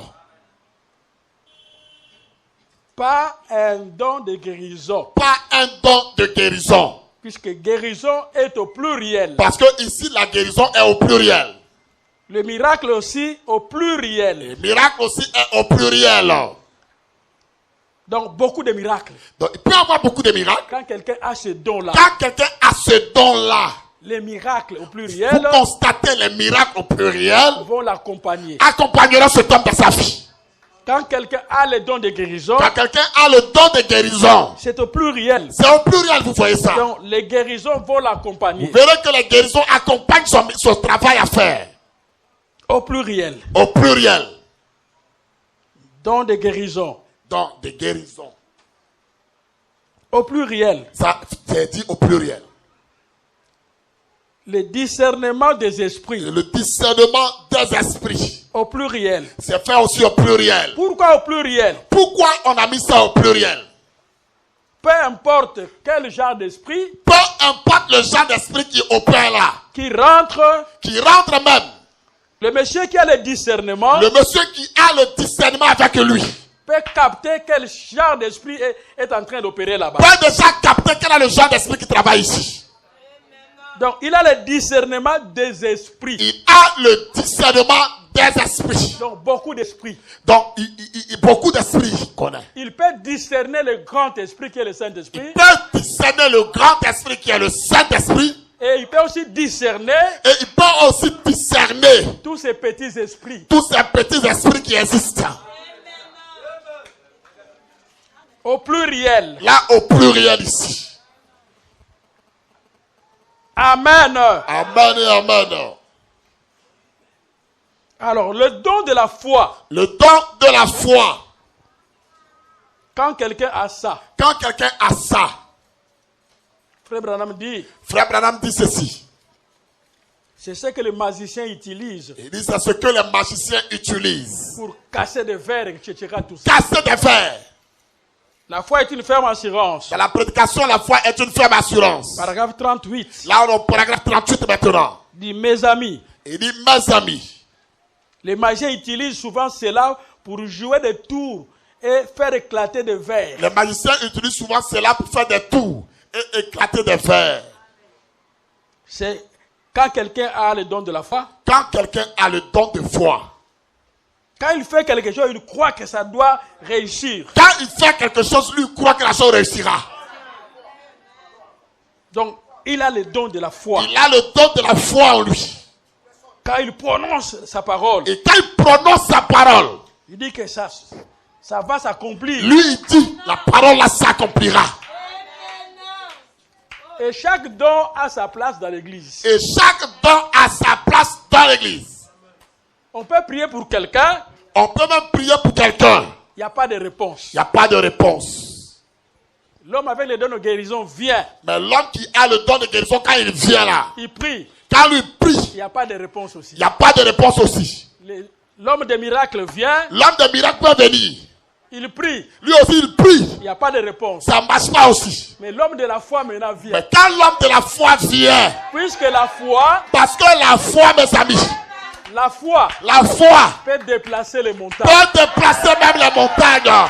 Pas un don de guérison. Pas un don de guérison. Puisque guérison est au pluriel. Parce que ici, la guérison est au pluriel. Le miracle aussi au pluriel. Le miracle aussi est au pluriel. Donc beaucoup de miracles. Donc, il peut y avoir beaucoup de miracles. Quand quelqu'un a ce don-là. Quand quelqu'un a ce don-là, les miracles au pluriel. Vous constatez les miracles au pluriel. Vont l'accompagner. Accompagneront cet homme dans sa vie. Quand quelqu'un a le don de guérison. Quand quelqu'un a le don de guérison. C'est au pluriel. C'est au pluriel, vous voyez ça. Donc les guérisons vont l'accompagner. Vous verrez que les guérisons accompagnent son travail à faire. Au pluriel. Au pluriel. Don de guérison. Don de guérison. Au pluriel. Ça, c'est dit au pluriel. Le discernement des esprits. Le discernement des esprits. Au pluriel. C'est fait aussi au pluriel. Pourquoi au pluriel? Pourquoi on a mis ça au pluriel? Peu importe quel genre d'esprit. Peu importe le genre d'esprit qui opère là. Qui rentre même. Le monsieur qui a le discernement. Le monsieur qui a le discernement avec lui. Peut capter quel genre d'esprit est en train d'opérer là-bas. Peut déjà capter quel est le genre d'esprit qui travaille ici. Donc, il a le discernement des esprits. Il a le discernement des esprits. Donc, beaucoup d'esprits. Donc, beaucoup d'esprits connaît. Il peut discerner le grand esprit qui est le Saint-Esprit. Il peut discerner le grand esprit qui est le Saint-Esprit. Et il peut aussi discerner. Et il peut aussi discerner. Tous ces petits esprits. Tous ces petits esprits qui existent. Au pluriel. Là, au pluriel ici. Amen. Amen et amen. Alors, le don de la foi. Le don de la foi. Quand quelqu'un a ça. Quand quelqu'un a ça. Frère Branham dit. Frère Branham dit ceci. C'est ce que les magiciens utilisent. Il dit c'est ce que les magiciens utilisent. Pour casser des verres, etc. Tout ça. Casser des verres. La foi est une ferme assurance. Dans la prédication, la foi est une ferme assurance. Paragraphe 38. Là, on est au paragraphe 38 maintenant. Il dit, mes amis. Il dit, mes amis. Les magiciens utilisent souvent cela pour jouer des tours et faire éclater des verres. Les magiciens utilisent souvent cela pour faire des tours et éclater des verres. C'est quand quelqu'un a le don de la foi. Quand quelqu'un a le don de foi. Quand il fait quelque chose, il croit que ça doit réussir. Quand il fait quelque chose, lui croit que la chose réussira. Donc, il a le don de la foi. Il a le don de la foi en lui. Quand il prononce sa parole. Et quand il prononce sa parole. Il dit que ça va s'accomplir. Lui, il dit, la parole là s'accomplira. Et chaque don a sa place dans l'église. Et chaque don a sa place dans l'église. On peut prier pour quelqu'un. On peut même prier pour quelqu'un. Il n'y a pas de réponse. Il n'y a pas de réponse. L'homme avec les dons de guérison vient. Mais l'homme qui a le don de guérison, quand il vient là, Il prie. quand il prie, Il n'y a pas de réponse aussi. il n'y a pas de réponse aussi. L'homme des miracles vient. L'homme de miracle peut venir. Il prie. Lui aussi, il prie. Il n'y a pas de réponse. Ça ne marche pas aussi. Mais l'homme de la foi maintenant vient. Mais quand l'homme de la foi vient, Puisque la foi, parce que la foi, mes amis, la foi peut déplacer les montagnes. peut déplacer même les montagnes.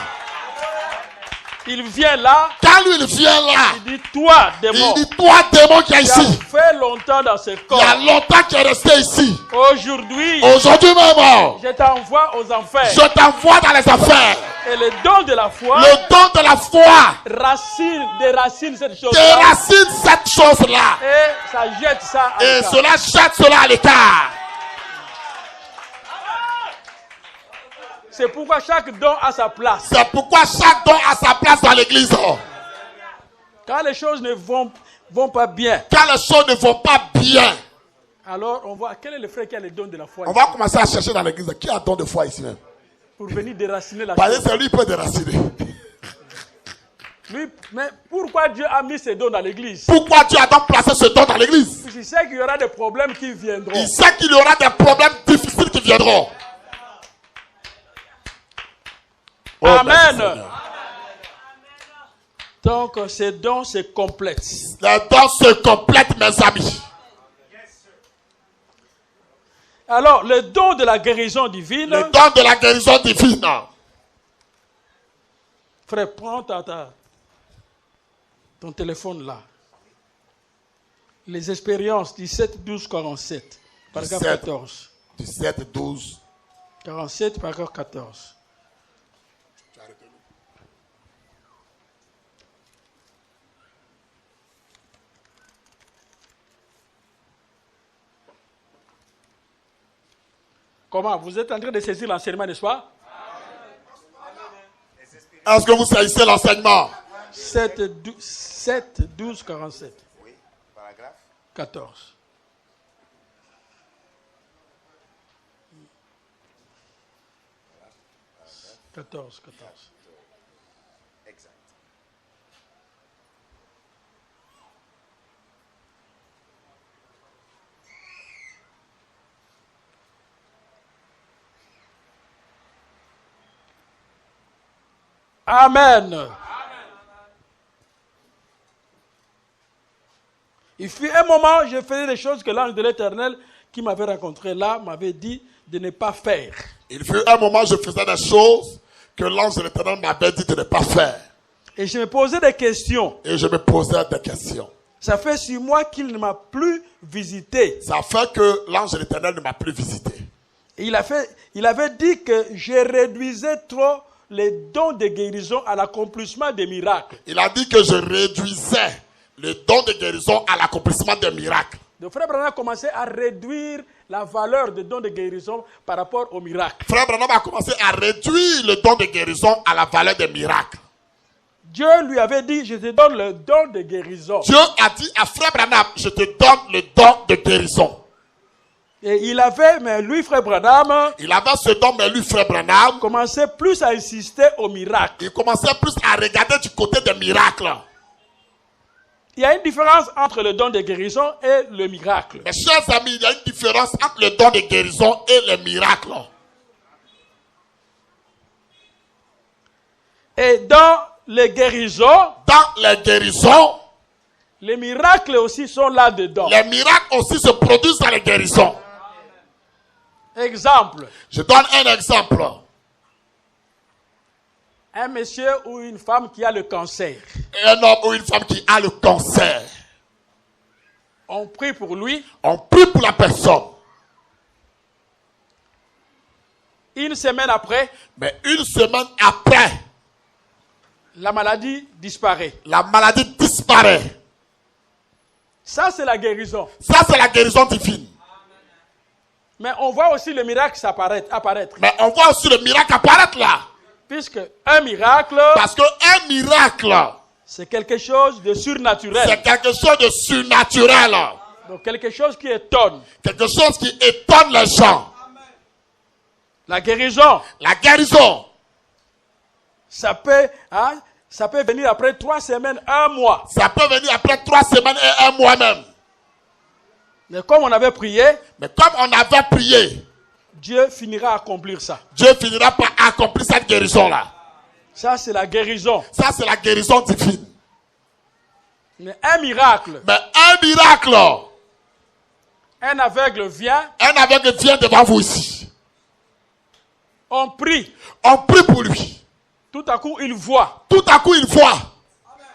Il vient là. Quand lui, il vient là, Il dit, toi, démon. il dit, toi, démon qui est Tu as ici, fait longtemps dans ce il y corps. a longtemps qu'il est resté ici. Aujourd'hui, Aujourd'hui même, je t'envoie aux enfers. je t'envoie dans les affaires. Et le don de la foi Le don de la foi déracine cette chose. déracine cette chose-là. Et ça jette ça à Et l'écart. cela jette cela à l'écart. C'est pourquoi chaque don a sa place. C'est pourquoi chaque don a sa place dans l'église. Quand les choses ne vont pas bien, Quand les choses ne vont pas bien, alors on voit quel est le frère qui a le don de la foi on ici, va commencer à chercher dans l'église qui a don de foi ici même. pour venir déraciner la Parce que chose. c'est lui qui peut déraciner. Mais pourquoi Dieu a mis ces dons dans l'église? Pourquoi Dieu a donc placé ce don dans l'église? Parce qu'il sait qu'il y aura des problèmes qui viendront. Il sait qu'il y aura des problèmes difficiles qui viendront. Oh, Amen. merci, Seigneur. Donc ces dons se complètent. Les dons se complètent, mes amis. Alors le don de la guérison divine. Le don de la guérison divine. Frère, prends ton téléphone là. Les expériences 17, 12, 47. Paragraphe 17, 14. 17, 12. 47, paragraphe 14. Comment? Vous êtes en train de saisir l'enseignement, n'est-ce pas? Est-ce que vous saisissez l'enseignement? 7, 12, 47. Oui, paragraphe 14. Quatorze. Exact. Amen. Il fut un moment, je faisais des choses que l'ange de l'Éternel qui m'avait rencontré là m'avait dit de ne pas faire. Il fut un moment, je faisais des choses que l'ange de l'Éternel m'avait dit de ne pas faire. Et je me posais des questions. Et je me posais des questions. Ça fait 6 mois qu'il ne m'a plus visité. Ça fait que l'ange de l'Éternel ne m'a plus visité. Et il avait dit que je réduisais trop les dons de guérison à l'accomplissement des miracles. Il a dit que je réduisais le don de guérison à l'accomplissement des miracles. Le frère Branham a commencé à réduire la valeur des dons de guérison par rapport aux miracles. Frère Branham a commencé à réduire le don de guérison à la valeur des miracles. Dieu lui avait dit, je te donne le don de guérison. Dieu a dit à Frère Branham, je te donne le don de guérison. Et il avait, mais lui, frère Branham, il avait ce don, mais lui, frère Branham, commençait plus à insister aux miracles. Il commençait plus à regarder du côté des miracles. Il y a une différence entre le don de guérison et le miracle. Mes chers amis, il y a une différence entre le don de guérison et le miracle. Et dans les guérisons, les miracles aussi sont là-dedans. Les miracles aussi se produisent dans les guérisons. Exemple. Je donne un exemple. Un monsieur ou une femme qui a le cancer. Un homme ou une femme qui a le cancer. On prie pour lui. On prie pour la personne. Une semaine après. Mais une semaine après. La maladie disparaît. La maladie disparaît. Ça, c'est la guérison. Ça, c'est la guérison divine. Mais on voit aussi le miracle apparaître. Mais on voit aussi le miracle apparaître là. Puisque un miracle. Parce qu'un miracle. C'est quelque chose de surnaturel. C'est quelque chose de surnaturel. Donc quelque chose qui étonne. Quelque chose qui étonne les gens. La guérison. La guérison. Ça peut venir après 3 semaines, 1 mois. Ça peut venir après 3 semaines et 1 mois même. Mais comme on avait prié, Dieu finira à accomplir ça. Dieu finira par accomplir cette guérison-là. Ça, c'est la guérison. Ça, c'est la guérison divine. Mais un miracle. Un aveugle vient. Un aveugle vient devant vous ici. On prie. On prie pour lui. Tout à coup, il voit. Tout à coup, il voit.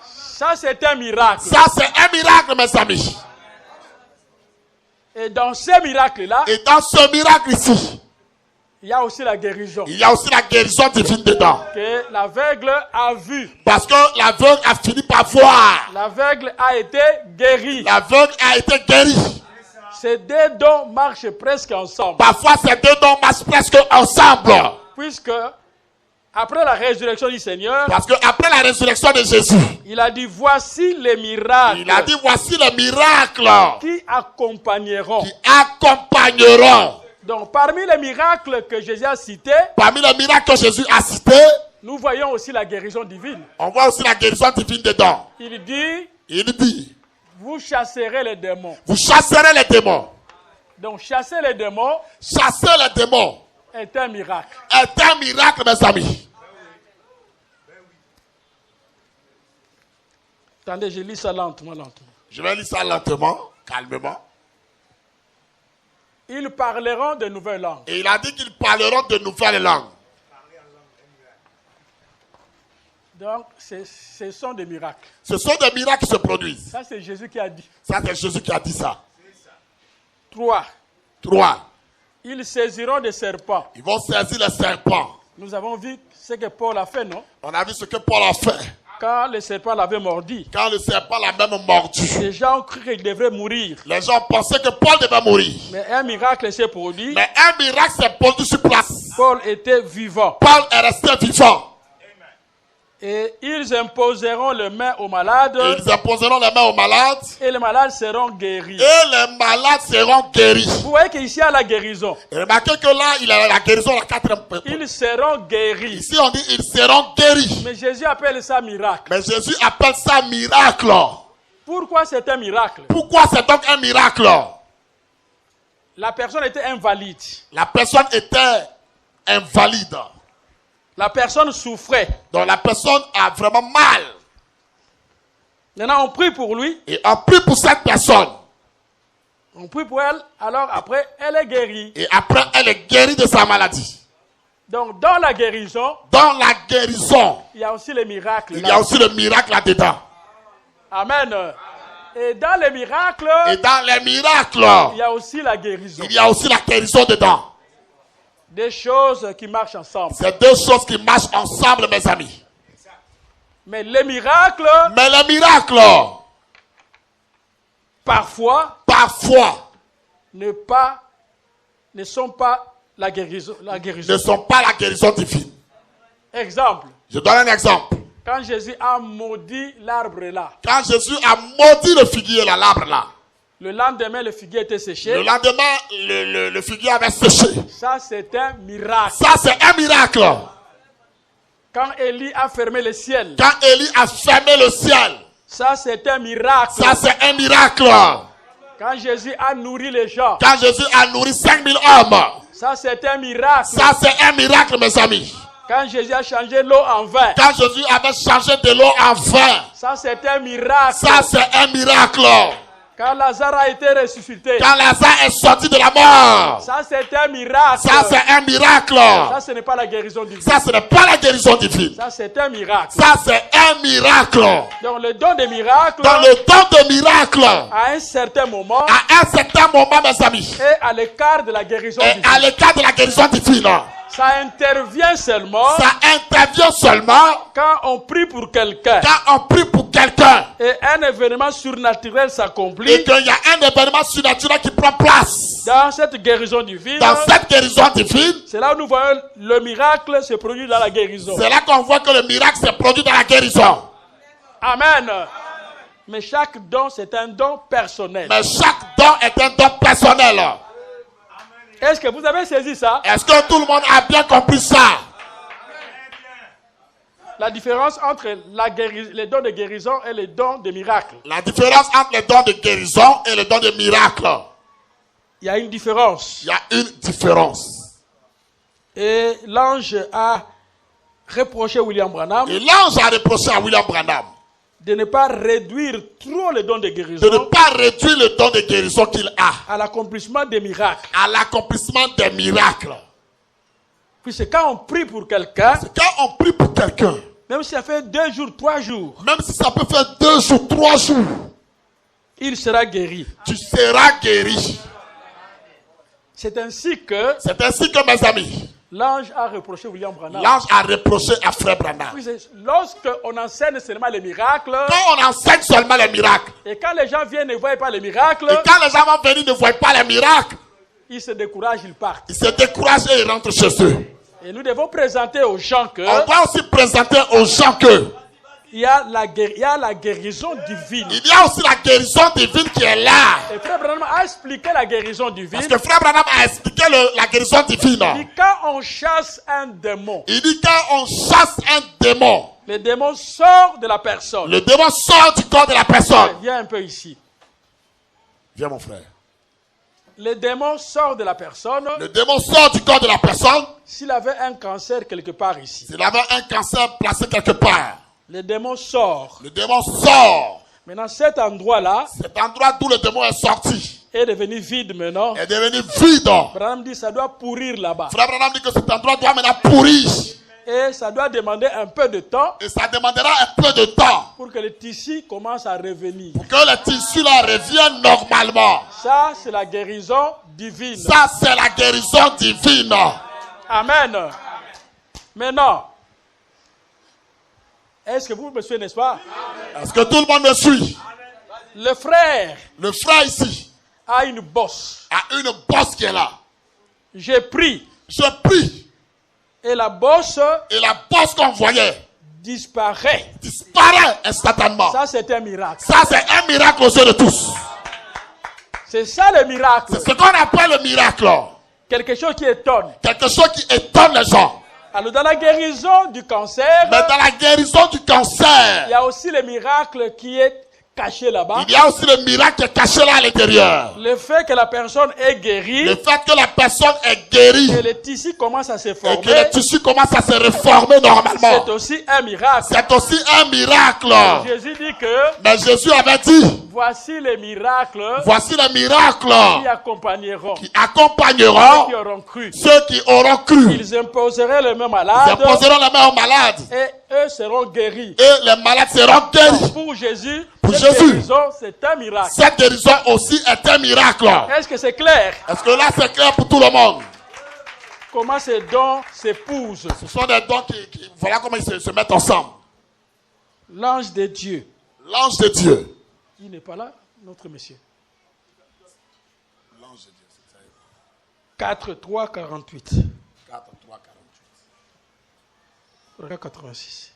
Ça, c'est un miracle. Ça, c'est un miracle, mes amis. Et dans ce miracle-là, et dans ce miracle ici, il y a aussi la guérison. Il y a aussi la guérison divine dedans. Que l'aveugle a vu. Parce que l'aveugle a fini par voir. L'aveugle a été guéri. L'aveugle a été guéri. Ces deux dons marchent presque ensemble. Parfois, ces deux dons marchent presque ensemble. Puisque, après la résurrection du Seigneur, parce que après la résurrection de Jésus, il a dit, voici les miracles. Il a dit, voici les miracles. Qui accompagneront. Donc, parmi les miracles que Jésus a cités, nous voyons aussi la guérison divine. On voit aussi la guérison divine dedans. Il dit, vous chasserez les démons. Vous chasserez les démons. Donc, chasser les démons est un miracle. Est un miracle, mes amis. Attendez, je lis ça lentement. Je vais lire ça lentement, calmement. Ils parleront de nouvelles langues. Et il a dit qu'ils parleront de nouvelles langues. Donc, ce sont des miracles. Ce sont des miracles qui se produisent. Ça, c'est Jésus qui a dit. Ça, c'est Jésus qui a dit ça. 3. Ils saisiront des serpents. Ils vont saisir les serpents. Nous avons vu ce que Paul a fait, non? On a vu ce que Paul a fait. Quand le serpent l'avait mordu. Quand le serpent l'a même mordu. Les gens ont cru qu'il devrait mourir. Les gens pensaient que Paul devait mourir. Mais un miracle s'est produit. Mais un miracle s'est produit sur place. Paul était vivant. Paul est resté vivant. Et ils imposeront les mains aux malades. Et les malades seront guéris. Vous voyez qu'ici il y a la guérison. Et remarquez que là, il y a la guérison, la quatrième. Ils seront guéris. Ici, on dit ils seront guéris. Mais Jésus appelle ça miracle. Pourquoi c'est un miracle? Pourquoi c'est donc un miracle? La personne était invalide. La personne était invalide. La personne souffrait. Donc la personne a vraiment mal. Maintenant on prie pour lui. Et on prie pour cette personne. On prie pour elle. Alors après elle est guérie. Et après elle est guérie de sa maladie. Donc dans la guérison. Il y a aussi les miracles. Il y a aussi le miracle là-dedans. Amen. Et dans les miracles. Il y a aussi la guérison. Il y a aussi la guérison dedans. Des choses qui marchent ensemble. C'est deux choses qui marchent ensemble, mes amis. Mais les miracles. Parfois. Ne sont pas la guérison. Ne sont pas la guérison divine. Exemple. Je donne un exemple. Quand Jésus a maudit l'arbre là. Quand Jésus a maudit le figuier là, l'arbre là. Le lendemain, le figuier était séché. Le lendemain, le figuier avait séché. Ça, c'est un miracle. Quand Élie a fermé le ciel. Ça, c'est un miracle. Quand Jésus a nourri les gens. 5000 hommes. Ça, c'est un miracle. Ça, c'est un miracle, mes amis. Quand Jésus a changé l'eau en vin. Quand Jésus avait changé de l'eau en vin. Ça, c'est un miracle. Ça, c'est un miracle. Quand Lazare a été ressuscité. Quand Lazare est sorti de la mort. Ça, c'est un miracle. Ça, c'est un miracle. Ça, ce n'est pas la guérison divine. Ça, ce n'est pas la guérison divine. Ça, c'est un miracle. Ça, c'est un miracle. Donc, le don des miracles. À un certain moment. Mes amis. Et à l'écart de la guérison divine. Ça intervient seulement. Quand on prie pour quelqu'un. Et un événement surnaturel s'accomplit. Et qu'il y a un événement surnaturel qui prend place. Dans cette guérison divine. C'est là où nous voyons le miracle se produit dans la guérison. C'est là qu'on voit que le miracle se produit dans la guérison. Amen. Mais chaque don, c'est un don personnel. Mais chaque don est un don personnel. Est-ce que vous avez saisi ça? Est-ce que tout le monde a bien compris ça? La différence entre les dons de guérison et les dons de miracle. La différence entre les dons de guérison et les dons de miracle. Il y a une différence. Il y a une différence. Et l'ange a reproché William Branham. Et l'ange a reproché à William Branham de ne pas réduire trop les dons de guérison. De ne pas réduire le don de guérison qu'il a. À l'accomplissement des miracles. À l'accomplissement des miracles. Puis c'est quand on prie pour quelqu'un. C'est quand on prie pour quelqu'un. Même si ça fait 2 jours, 3 jours. Même si ça peut faire 2 jours, 3 jours. Il sera guéri. Tu seras guéri. C'est ainsi que. C'est ainsi que mes amis. L'ange a reproché William Branham. L'ange a reproché à Frère Branham. Lorsqu'on enseigne seulement les miracles. Quand on enseigne seulement les miracles. Et quand les gens viennent et ne voient pas les miracles. Et quand les gens vont venir ne voient pas les miracles. Ils se découragent, ils partent. Ils se découragent et ils rentrent chez eux. Et nous devons présenter aux gens que. On doit aussi présenter aux gens que. Il y a la guérison divine. Il y a aussi la guérison divine qui est là. Et Frère Branham a expliqué la guérison divine. Parce que Frère Branham a expliqué la guérison divine. Il dit quand on chasse un démon. Il dit quand on chasse un démon. Le démon sort de la personne. Le démon sort du corps de la personne. Viens un peu ici. Viens mon frère. Le démon sort de la personne. Le démon sort du corps de la personne. S'il avait un cancer quelque part ici. S'il avait un cancer placé quelque part. Le démon sort. Le démon sort. Maintenant, cet endroit-là. Cet endroit d'où le démon est sorti. Est devenu vide maintenant. Est devenu vide. Branham dit ça doit pourrir là-bas. Frère Branham dit que cet endroit doit maintenant pourrir. Et ça doit demander un peu de temps. Et ça demandera un peu de temps. Pour que le tissu commence à revenir. Pour que le tissu là revienne normalement. Ça, c'est la guérison divine. Ça, c'est la guérison divine. Amen. Maintenant. Est-ce que vous me suivez, n'est-ce pas? Est-ce que tout le monde me suit? Le frère ici a une bosse. A une bosse qui est là. J'ai pris. Je prie. Et la bosse qu'on voyait disparaît instantanément. Ça, c'est un miracle. Ça, c'est un miracle aux yeux de tous. C'est ça le miracle. C'est ce qu'on appelle le miracle. Quelque chose qui étonne. Quelque chose qui étonne les gens. Alors, dans la guérison du cancer, mais dans la guérison du cancer, il y a aussi le miracle qui est caché là-bas. Il y a aussi le miracle caché là à l'intérieur. Le fait que la personne est guérie. Le fait que la personne est guérie. Que le tissu commence à se former. Et que le tissu commence à se reformer normalement. C'est aussi un miracle. C'est aussi un miracle. Jésus dit que. Mais Jésus avait dit. Voici les miracles. Voici les miracles. Qui accompagneront. Qui accompagneront. Ceux qui auront cru. Ceux qui auront cru. Ils imposeraient les mains malades. Ils imposeront les mains aux malades. Et eux seront guéris. Et les malades seront guéris. Pour Jésus. Cette guérison, c'est un miracle. Cette guérison aussi est un miracle. Est-ce que c'est clair? Est-ce que là c'est clair pour tout le monde? Comment ces dons s'épousent? Ce sont des dons qui voilà comment ils se mettent ensemble. L'ange de Dieu. L'ange de Dieu. Il n'est pas là, notre monsieur. L'ange de Dieu, c'est ça. 4, 3, 48. 4, 3, 48. 86.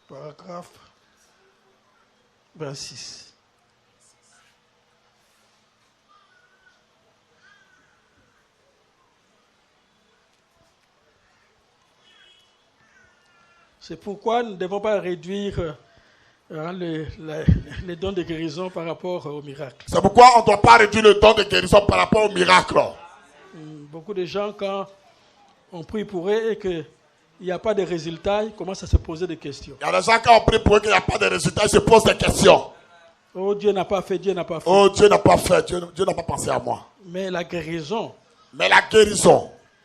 Paragraphe 26. C'est pourquoi nous ne devons pas réduire les dons de guérison par rapport au miracle. C'est pourquoi on ne doit pas réduire le don de guérison par rapport au miracle. Beaucoup de gens, quand on prie pour eux et qu'il n'y a pas de résultat, ils commencent à se poser des questions. Il y a des gens, quand on prie pour eux qu'il n'y a pas de résultat, ils se posent des questions. Oh, Dieu n'a pas fait, Dieu n'a pas fait. Oh, Dieu n'a pas fait, Dieu n'a pas pensé à moi. Mais la guérison,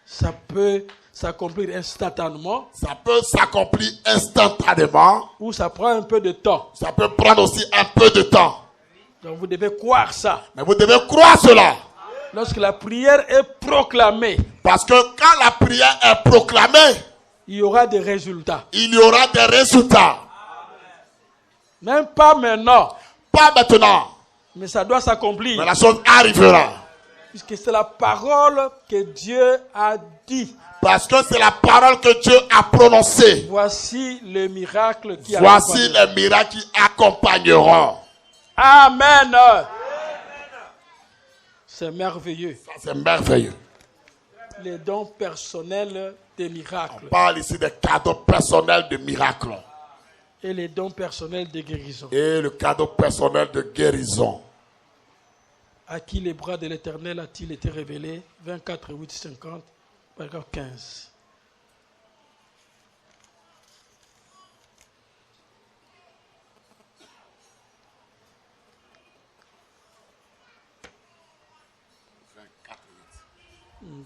ça peut s'accomplir instantanément. Ça peut s'accomplir instantanément. Ou ça prend un peu de temps. Ça peut prendre aussi un peu de temps. Donc vous devez croire ça. Mais vous devez croire cela. Lorsque la prière est proclamée. Parce que quand la prière est proclamée, il y aura des résultats. Il y aura des résultats. Même pas maintenant. Pas maintenant. Mais ça doit s'accomplir. Mais la chose arrivera. Puisque c'est la parole que Dieu a dit. Parce que c'est la parole que Dieu a prononcée. Voici le miracle qui Voici les miracles qui accompagneront. Amen. C'est merveilleux. Ça, c'est merveilleux. Les dons personnels des miracles. On parle ici des cadeaux personnels de miracles. Et les dons personnels de guérison. Et le cadeau personnel de guérison. À qui les bras de l'Éternel a-t-il été révélé? 24, 8, 50, paragraphe 15.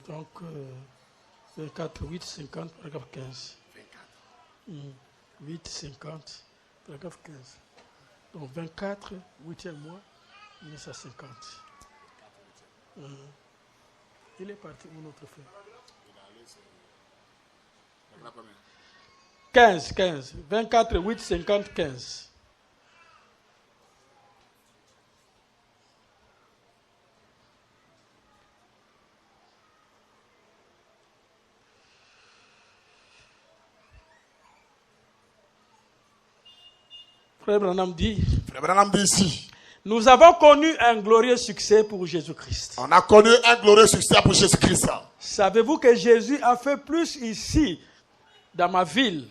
Donc, 24, 8, 50, paragraphe 15. 8, 50, paragraphe 15. Donc, 24, 8e mois, 1950. Il est parti où notre frère? 15. 24, 8, 50, 15. Frère Branham dit ici. Nous avons connu un glorieux succès pour Jésus-Christ. On a connu un glorieux succès pour Jésus-Christ. Savez-vous que Jésus a fait plus ici, dans ma ville?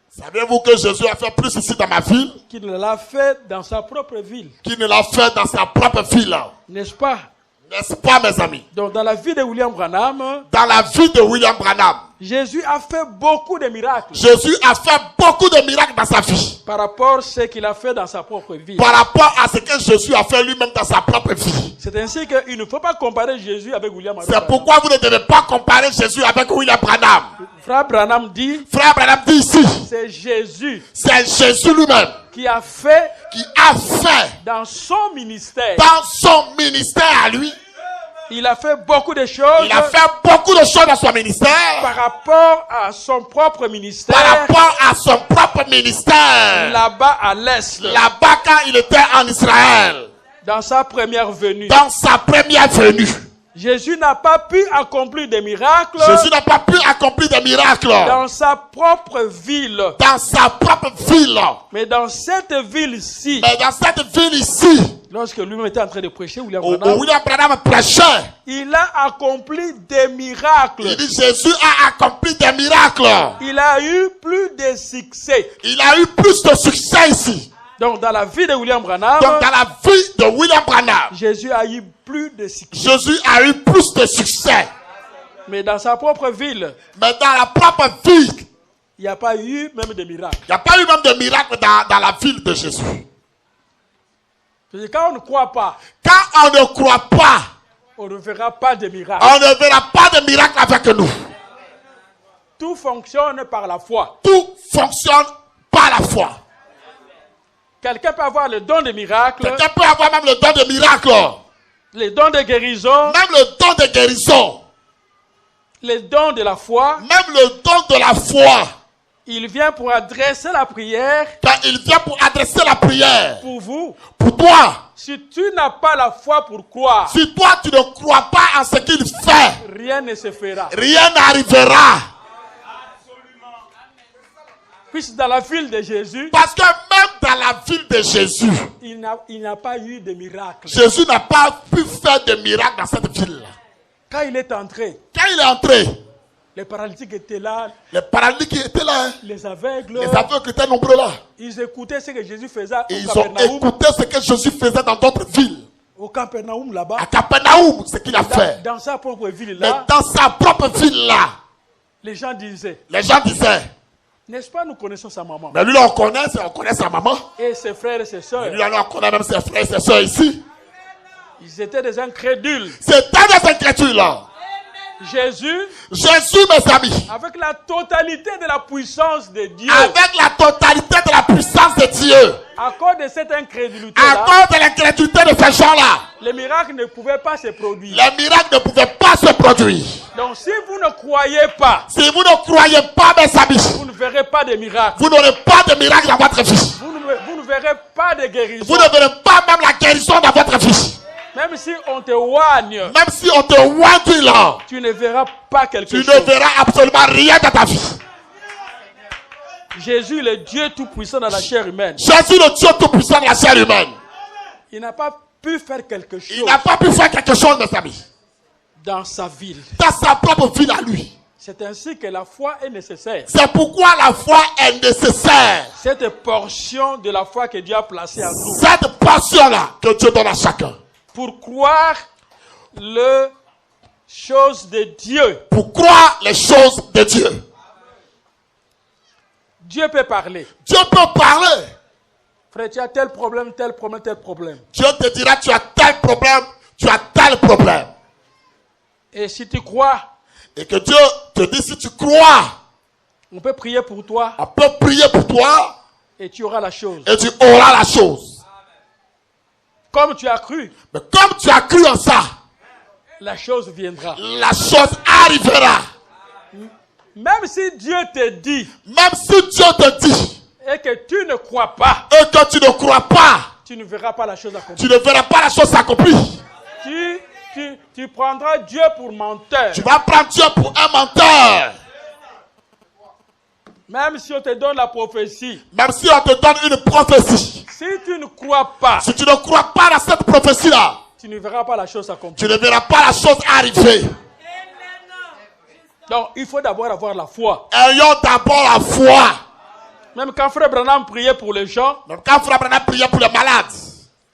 Savez-vous que Jésus a fait plus ici dans ma ville? Qu'il ne l'a fait dans sa propre ville. Qu'il ne l'a fait dans sa propre ville. N'est-ce pas? N'est-ce pas, mes amis? Donc, dans la vie de William Branham, dans la vie de William Branham, Jésus a fait beaucoup de miracles. Jésus a fait beaucoup de miracles dans sa vie. Par rapport à ce qu'il a fait dans sa propre vie. Par rapport à ce que Jésus a fait lui-même dans sa propre vie. C'est ainsi qu'il ne faut pas comparer Jésus avec William Branham. C'est pourquoi vous ne devez pas comparer Jésus avec William Branham. Frère Branham dit ici. C'est Jésus. C'est Jésus lui-même. Qui a fait. Dans son ministère. Dans son ministère à lui. Il a fait beaucoup de choses. Il a fait beaucoup de choses dans son ministère. Par rapport à son propre ministère. Par rapport à son propre ministère. Là-bas à l'est. Là-bas quand il était en Israël. Dans sa première venue. Dans sa première venue. Jésus n'a pas pu accomplir des miracles. Jésus n'a pas pu accomplir des miracles. Dans sa propre ville. Dans sa propre ville. Mais dans cette ville-ci. Mais dans cette ville-ici. Lorsque lui-même était en train de prêcher, William Branham prêchait. Il a accompli des miracles. Il dit Jésus a accompli des miracles. Il a eu plus de succès. Il a eu plus de succès ici. Donc dans la vie de William Branham. Donc dans la vie de William Branham. Jésus a eu plus de succès. Jésus a eu plus de succès. Mais dans sa propre ville. Mais dans la propre ville. Il n'y a pas eu même de miracles. Il n'y a pas eu même de miracles dans la ville de Jésus. Quand on ne croit pas. Quand on ne croit pas. On ne verra pas de miracles. On ne verra pas de miracles avec nous. Tout fonctionne par la foi. Tout fonctionne par la foi. Quelqu'un peut avoir le don de miracle. Quelqu'un peut avoir même le don de miracle. Les dons de guérison. Même le don de guérison. Les dons de la foi. Même le don de la foi. Il vient pour adresser la prière. Quand il vient pour adresser la prière. Pour vous. Pour toi. Si tu n'as pas la foi pour croire. Si toi tu ne crois pas en ce qu'il fait. Rien ne se fera. Rien n'arrivera. Puisque dans la ville de Jésus. Parce que même dans la ville de Jésus. Il n'a pas eu de miracle. Jésus n'a pas pu faire de miracle dans cette ville-là. Quand il est entré. Quand il est entré. Les paralytiques étaient là. Les paralytiques étaient là. Hein. Les aveugles. Les aveugles étaient nombreux là. Ils écoutaient ce que Jésus faisait. Ils ont écouté ce que Jésus faisait dans d'autres villes. Au Capernaum là-bas. À Capernaum, ce qu'il a fait. Dans sa propre ville Mais là. dans sa propre ville là. Les gens disaient. N'est-ce pas, nous connaissons sa maman. Mais lui là, on connaît sa maman. Et ses frères et ses soeurs. Mais lui là, on connaît même ses frères et ses soeurs ici. Ils étaient des incrédules. C'était des incrédules là. Jésus, mes amis, avec la totalité de la puissance de Dieu, avec la totalité de la puissance de Dieu, à cause de cette incrédulité, à cause de l'incrédulité de ces gens-là, les miracles ne pouvaient pas se produire. Les miracles ne pouvaient pas se produire. Donc si vous ne croyez pas, mes amis, vous ne verrez pas de miracles. Vous n'aurez pas de miracles dans votre vie. Vous ne ne verrez pas de guérison. Vous ne verrez pas même la guérison dans votre vie. Même si on te oigne. Même si on te oigne là. Tu ne verras pas quelque chose. Tu ne verras absolument rien dans ta vie. Jésus, le Dieu tout-puissant dans la chair humaine. Jésus, le Dieu tout-puissant dans la chair humaine. Il n'a pas pu faire quelque chose. Il n'a pas pu faire quelque chose dans sa vie. Dans sa ville. Dans sa propre ville à lui. C'est ainsi que la foi est nécessaire. C'est pourquoi la foi est nécessaire. Cette portion de la foi que Dieu a placée en nous. Cette portion-là que Dieu donne à chacun. Pour croire les choses de Dieu. Pour croire les choses de Dieu. Dieu peut parler. Dieu peut parler. Frère, tu as tel problème, tel problème, tel problème. Dieu te dira, tu as tel problème, tu as tel problème. Et si tu crois, et que Dieu te dit, si tu crois, on peut prier pour toi. On peut prier pour toi. Et tu auras la chose. Et tu auras la chose. Comme tu as cru. Mais comme tu as cru en ça, la chose viendra. La chose arrivera. Même si Dieu te dit. Même si Dieu te dit. Et que tu ne crois pas. Et que tu ne crois pas. Tu ne verras pas la chose accomplie. Tu ne verras pas la chose accomplie. Tu prendras Dieu pour menteur. Tu vas prendre Dieu pour un menteur. Même si on te donne la prophétie. Même si on te donne une prophétie. Si tu ne crois pas. Si tu ne crois pas dans cette prophétie-là. Tu ne verras pas la chose accomplie. Tu ne verras pas la chose arriver. Donc, il faut d'abord avoir la foi. Ayons d'abord la foi. Même quand Frère Branham priait pour les gens. Même quand Frère Branham priait pour les malades.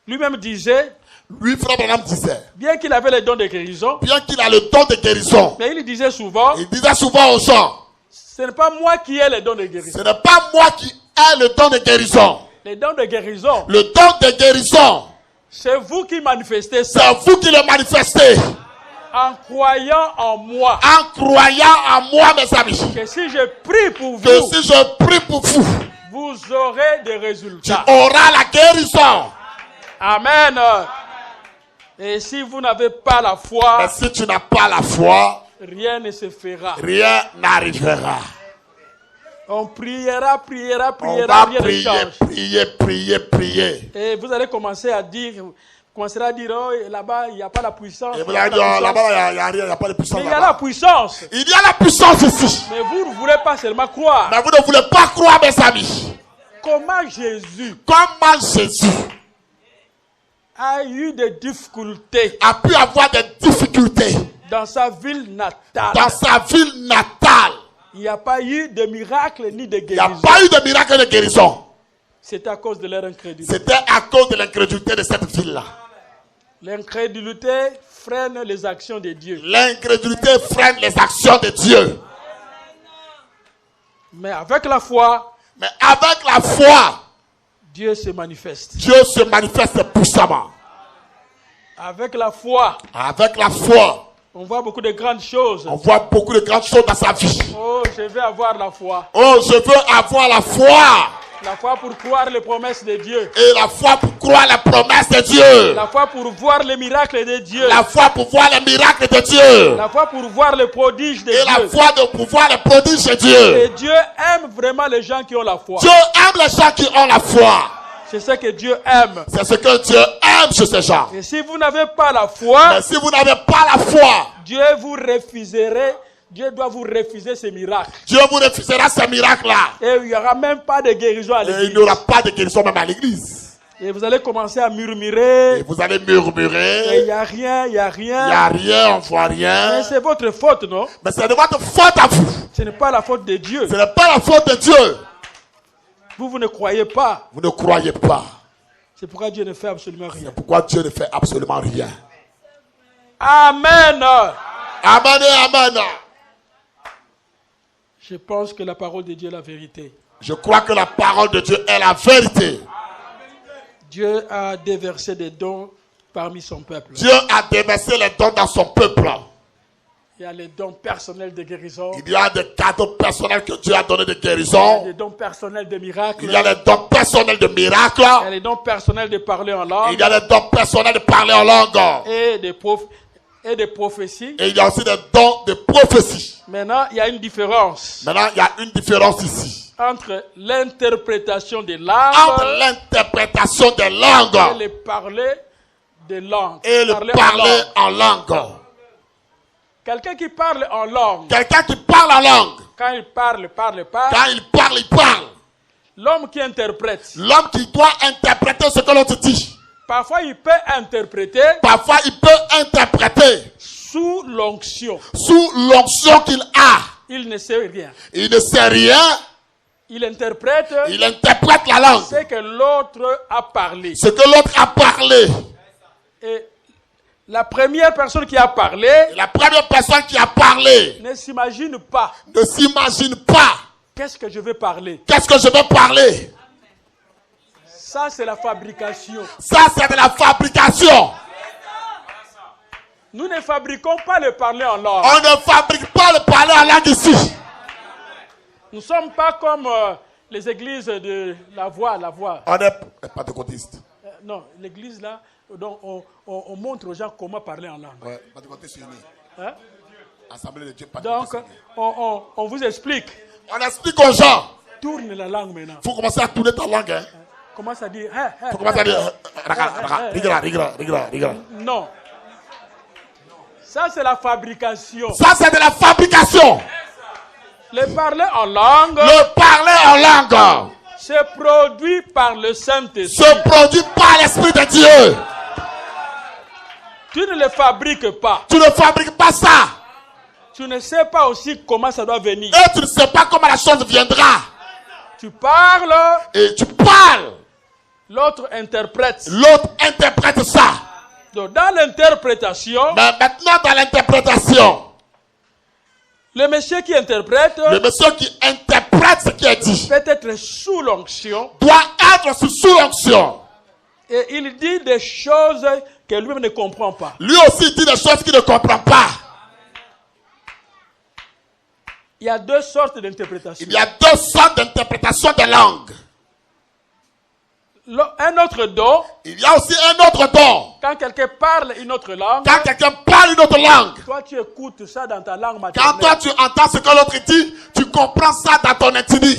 Lui-même disait. Lui, Frère Branham disait. Bien qu'il avait le don de guérison. Bien qu'il a le don de guérison. Mais il disait souvent. Il disait souvent aux gens. Ce n'est pas moi qui ai le don de guérison. Ce n'est pas moi qui ai le don de guérison. Le don de guérison. Le don de guérison. C'est vous qui manifestez ça. C'est vous qui le manifestez. En croyant en moi. En croyant en moi, mes amis. Que si je prie pour vous. Que si je prie pour vous. Vous aurez des résultats. Tu auras la guérison. Amen. Et si vous n'avez pas la foi. Mais si tu n'as pas la foi. Rien ne se fera. Rien n'arrivera. On priera. On va prier. Et vous allez commencer à dire. Commencerez à dire, oh, là-bas, il n'y a pas la puissance. Et vous allez dire, là-bas, il n'y a rien, il n'y a pas de puissance. Mais il y a la puissance. Il y a la puissance ici. Mais vous ne voulez pas seulement croire. Mais vous ne voulez pas croire, mes amis. Comment Jésus a eu des difficultés. A pu avoir des difficultés. Dans sa ville natale. Dans sa ville natale. Il n'y a pas eu de miracle ni de guérison. Il n'y a pas eu de miracle de guérison. C'était à cause de leur incrédulité. C'était à cause de l'incrédulité de cette ville-là. L'incrédulité freine les actions de Dieu. L'incrédulité freine les actions de Dieu. Mais avec la foi. Dieu se manifeste. Dieu se manifeste puissamment. Avec la foi. On voit beaucoup de grandes choses. On voit beaucoup de grandes choses dans sa vie. Oh, je veux avoir la foi. Oh, je veux avoir la foi. La foi pour croire les promesses de Dieu. Et la foi pour croire les promesses de Dieu. La foi pour voir les miracles de Dieu. La foi pour voir les miracles de Dieu. La foi pour voir les prodiges de Dieu. Et la foi pour voir les prodiges de Dieu. Et Dieu aime vraiment les gens qui ont la foi. Dieu aime les gens qui ont la foi. C'est ce que Dieu aime. C'est ce que Dieu aime chez ces gens. Et si vous n'avez pas la foi. Mais si vous n'avez pas la foi. Dieu doit vous refuser ces miracles. Dieu vous refusera ces miracles-là. Et il n'y aura même pas de guérison à l'église. Et il n'y aura pas de guérison même à l'église. Et vous allez commencer à murmurer. Et vous allez murmurer. Et il n'y a rien, il n'y a rien. Il n'y a rien, on ne voit rien. Mais c'est votre faute, non? Mais c'est de votre faute à vous. Ce n'est pas la faute de Dieu. Ce n'est pas la faute de Dieu. Vous ne croyez pas. Vous ne croyez pas. C'est pourquoi Dieu ne fait absolument rien. C'est pourquoi Dieu ne fait absolument rien. Amen. Amen et amen. Je pense que la parole de Dieu est la vérité. Je crois que la parole de Dieu est la vérité. Dieu a déversé des dons parmi son peuple. Dieu a déversé les dons dans son peuple. Il y a les dons personnels de guérison. Il y a des cadeaux personnels que Dieu a donnés de guérison. Il y a des dons personnels de miracles. Il y a les dons personnels de miracles. Il y a les dons personnels de parler en langue. Il y a les dons personnels de parler en langue. Et des prophéties. Et il y a aussi des dons de prophétie. Maintenant, il y a une différence. Maintenant, il y a une différence ici. entre l'interprétation des entre langues l'interprétation des et langues le parler des langues. et le parler en langue. Quelqu'un qui parle en langue, Quelqu'un qui parle en langue, quand il parle. quand il parle. L'homme qui interprète, L'homme qui doit interpréter ce que l'autre dit. parfois il peut interpréter Parfois, il peut interpréter sous l'onction. sous l'onction qu'il a. Il ne sait rien. Il ne sait rien. Il interprète Il interprète la langue. ce que l'autre a parlé. Ce que l'autre a parlé. Et la première personne qui a parlé La première personne qui a parlé ne s'imagine pas ne s'imagine pas. qu'est-ce que je vais parler. Qu'est-ce que je vais parler? Ça, c'est la fabrication. Ça, c'est de la fabrication. Nous ne fabriquons pas le parler en langue. On ne fabrique pas le parler en langue ici. Nous ne sommes pas comme les églises de la voix. On n'est pas de côtiste. Non, l'église là, donc on montre aux gens comment parler en langue. Ouais, pas de côtiste uni. Hein? Assemblée de Dieu, pas de Donc, côtiste uni. on vous explique. On explique aux gens. Tourne la langue maintenant. Il faut commencer à tourner ta langue. Hein. Commence à dire. Il faut commencer à dire. Rigra. Non. Ça, c'est la fabrication. Ça, c'est de la fabrication. Le parler en langue Le parler en langue se produit par le Saint-Esprit. se produit par l'Esprit de Dieu. Tu ne le fabriques pas. Tu ne fabriques pas ça. Tu ne sais pas aussi comment ça doit venir. Et tu ne sais pas comment la chose viendra. Tu parles, Et tu parles. l'autre interprète. L'autre interprète ça. Donc, dans l'interprétation, Mais maintenant, dans l'interprétation, le monsieur qui interprète le monsieur qui interprète ce qui est dit peut être sous l'onction doit être sous l'onction. et il dit des choses que lui-même ne comprend pas. Lui aussi dit des choses qu'il ne comprend pas. Il y a deux sortes d'interprétations. Il y a deux sortes d'interprétation des langues. Un autre don, Il y a aussi un autre don. quand quelqu'un parle une autre langue, Quand quelqu'un parle une autre langue, toi tu écoutes ça dans ta langue quand toi maternelle. tu entends ce que l'autre dit, tu comprends ça dans ton ethnie.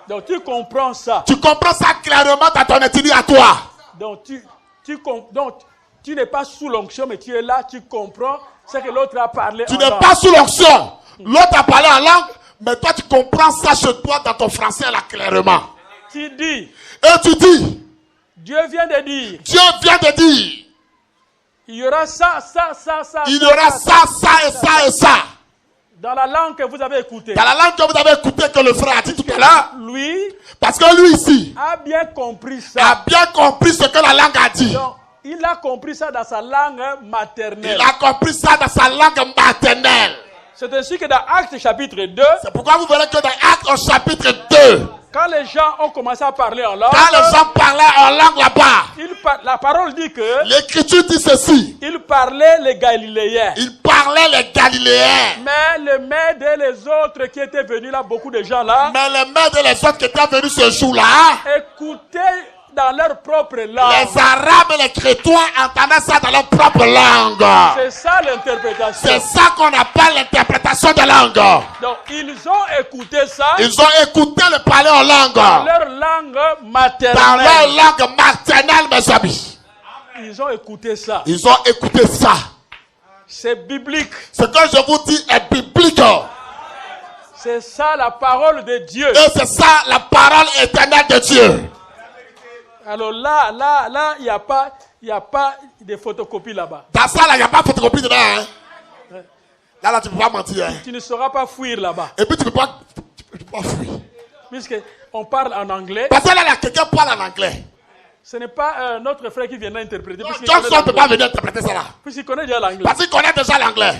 Donc tu comprends ça. Tu comprends ça clairement dans ton ethnie à toi. Donc tu n'es pas sous l'onction, mais tu es là, tu comprends ce que l'autre a parlé. Tu en n'es langue. pas sous l'onction. L'autre a parlé en langue, mais toi tu comprends ça chez toi dans ton français là clairement. Tu dis, Et tu dis, Dieu vient de dire, Dieu vient de dire, il y aura ça. il y aura ça et ça. Dans la langue que vous avez écoutée. Dans la langue que vous avez écouté que le frère a dit tout à l'heure. Lui Parce que lui ici a bien compris ça. a bien compris ce que la langue a dit. Donc, il a compris ça dans sa langue maternelle. Il a compris ça dans sa langue maternelle. C'est ainsi que dans Actes chapitre 2, C'est pourquoi vous verrez que dans Actes au chapitre 2, quand les gens ont commencé à parler en langue, quand les gens parlaient en langue là-bas, la parole dit que l'écriture dit ceci. ils parlaient les Galiléens. Ils parlaient les Galiléens. Mais les maîtres et les autres qui étaient venus là, beaucoup de gens là, Mais les maîtres et les autres qui étaient venus ce jour-là, écoutaient dans leur propre langue. les Arabes et les Chrétiens entendaient ça dans leur propre langue. C'est ça l'interprétation. C'est ça qu'on appelle l'interprétation de langue. Donc ils ont écouté ça Ils ont écouté le parler en dans langue. leur langue Dans maternelle. leur langue maternelle, mes amis. Ils ont écouté ça. Ils ont écouté ça. C'est biblique. Ce que je vous dis est biblique. C'est ça la parole de Dieu. Et c'est ça la parole éternelle de Dieu. Alors là, il n'y a pas de photocopie là-bas. Dans ça, là, il n'y a pas de photocopie dedans. Hein? Là, tu ne peux pas mentir. Hein? Tu ne sauras pas fuir là-bas. Et puis, tu ne peux pas fuir. Puisqu'on parle en anglais, Parce que là, quelqu'un parle en anglais. ce n'est pas notre frère qui viendra interpréter. puisqu'il Johnson connaît ne peut pas l'anglais. venir interpréter ça là. Puisqu'il connaît déjà l'anglais. Parce qu'il connaît déjà l'anglais.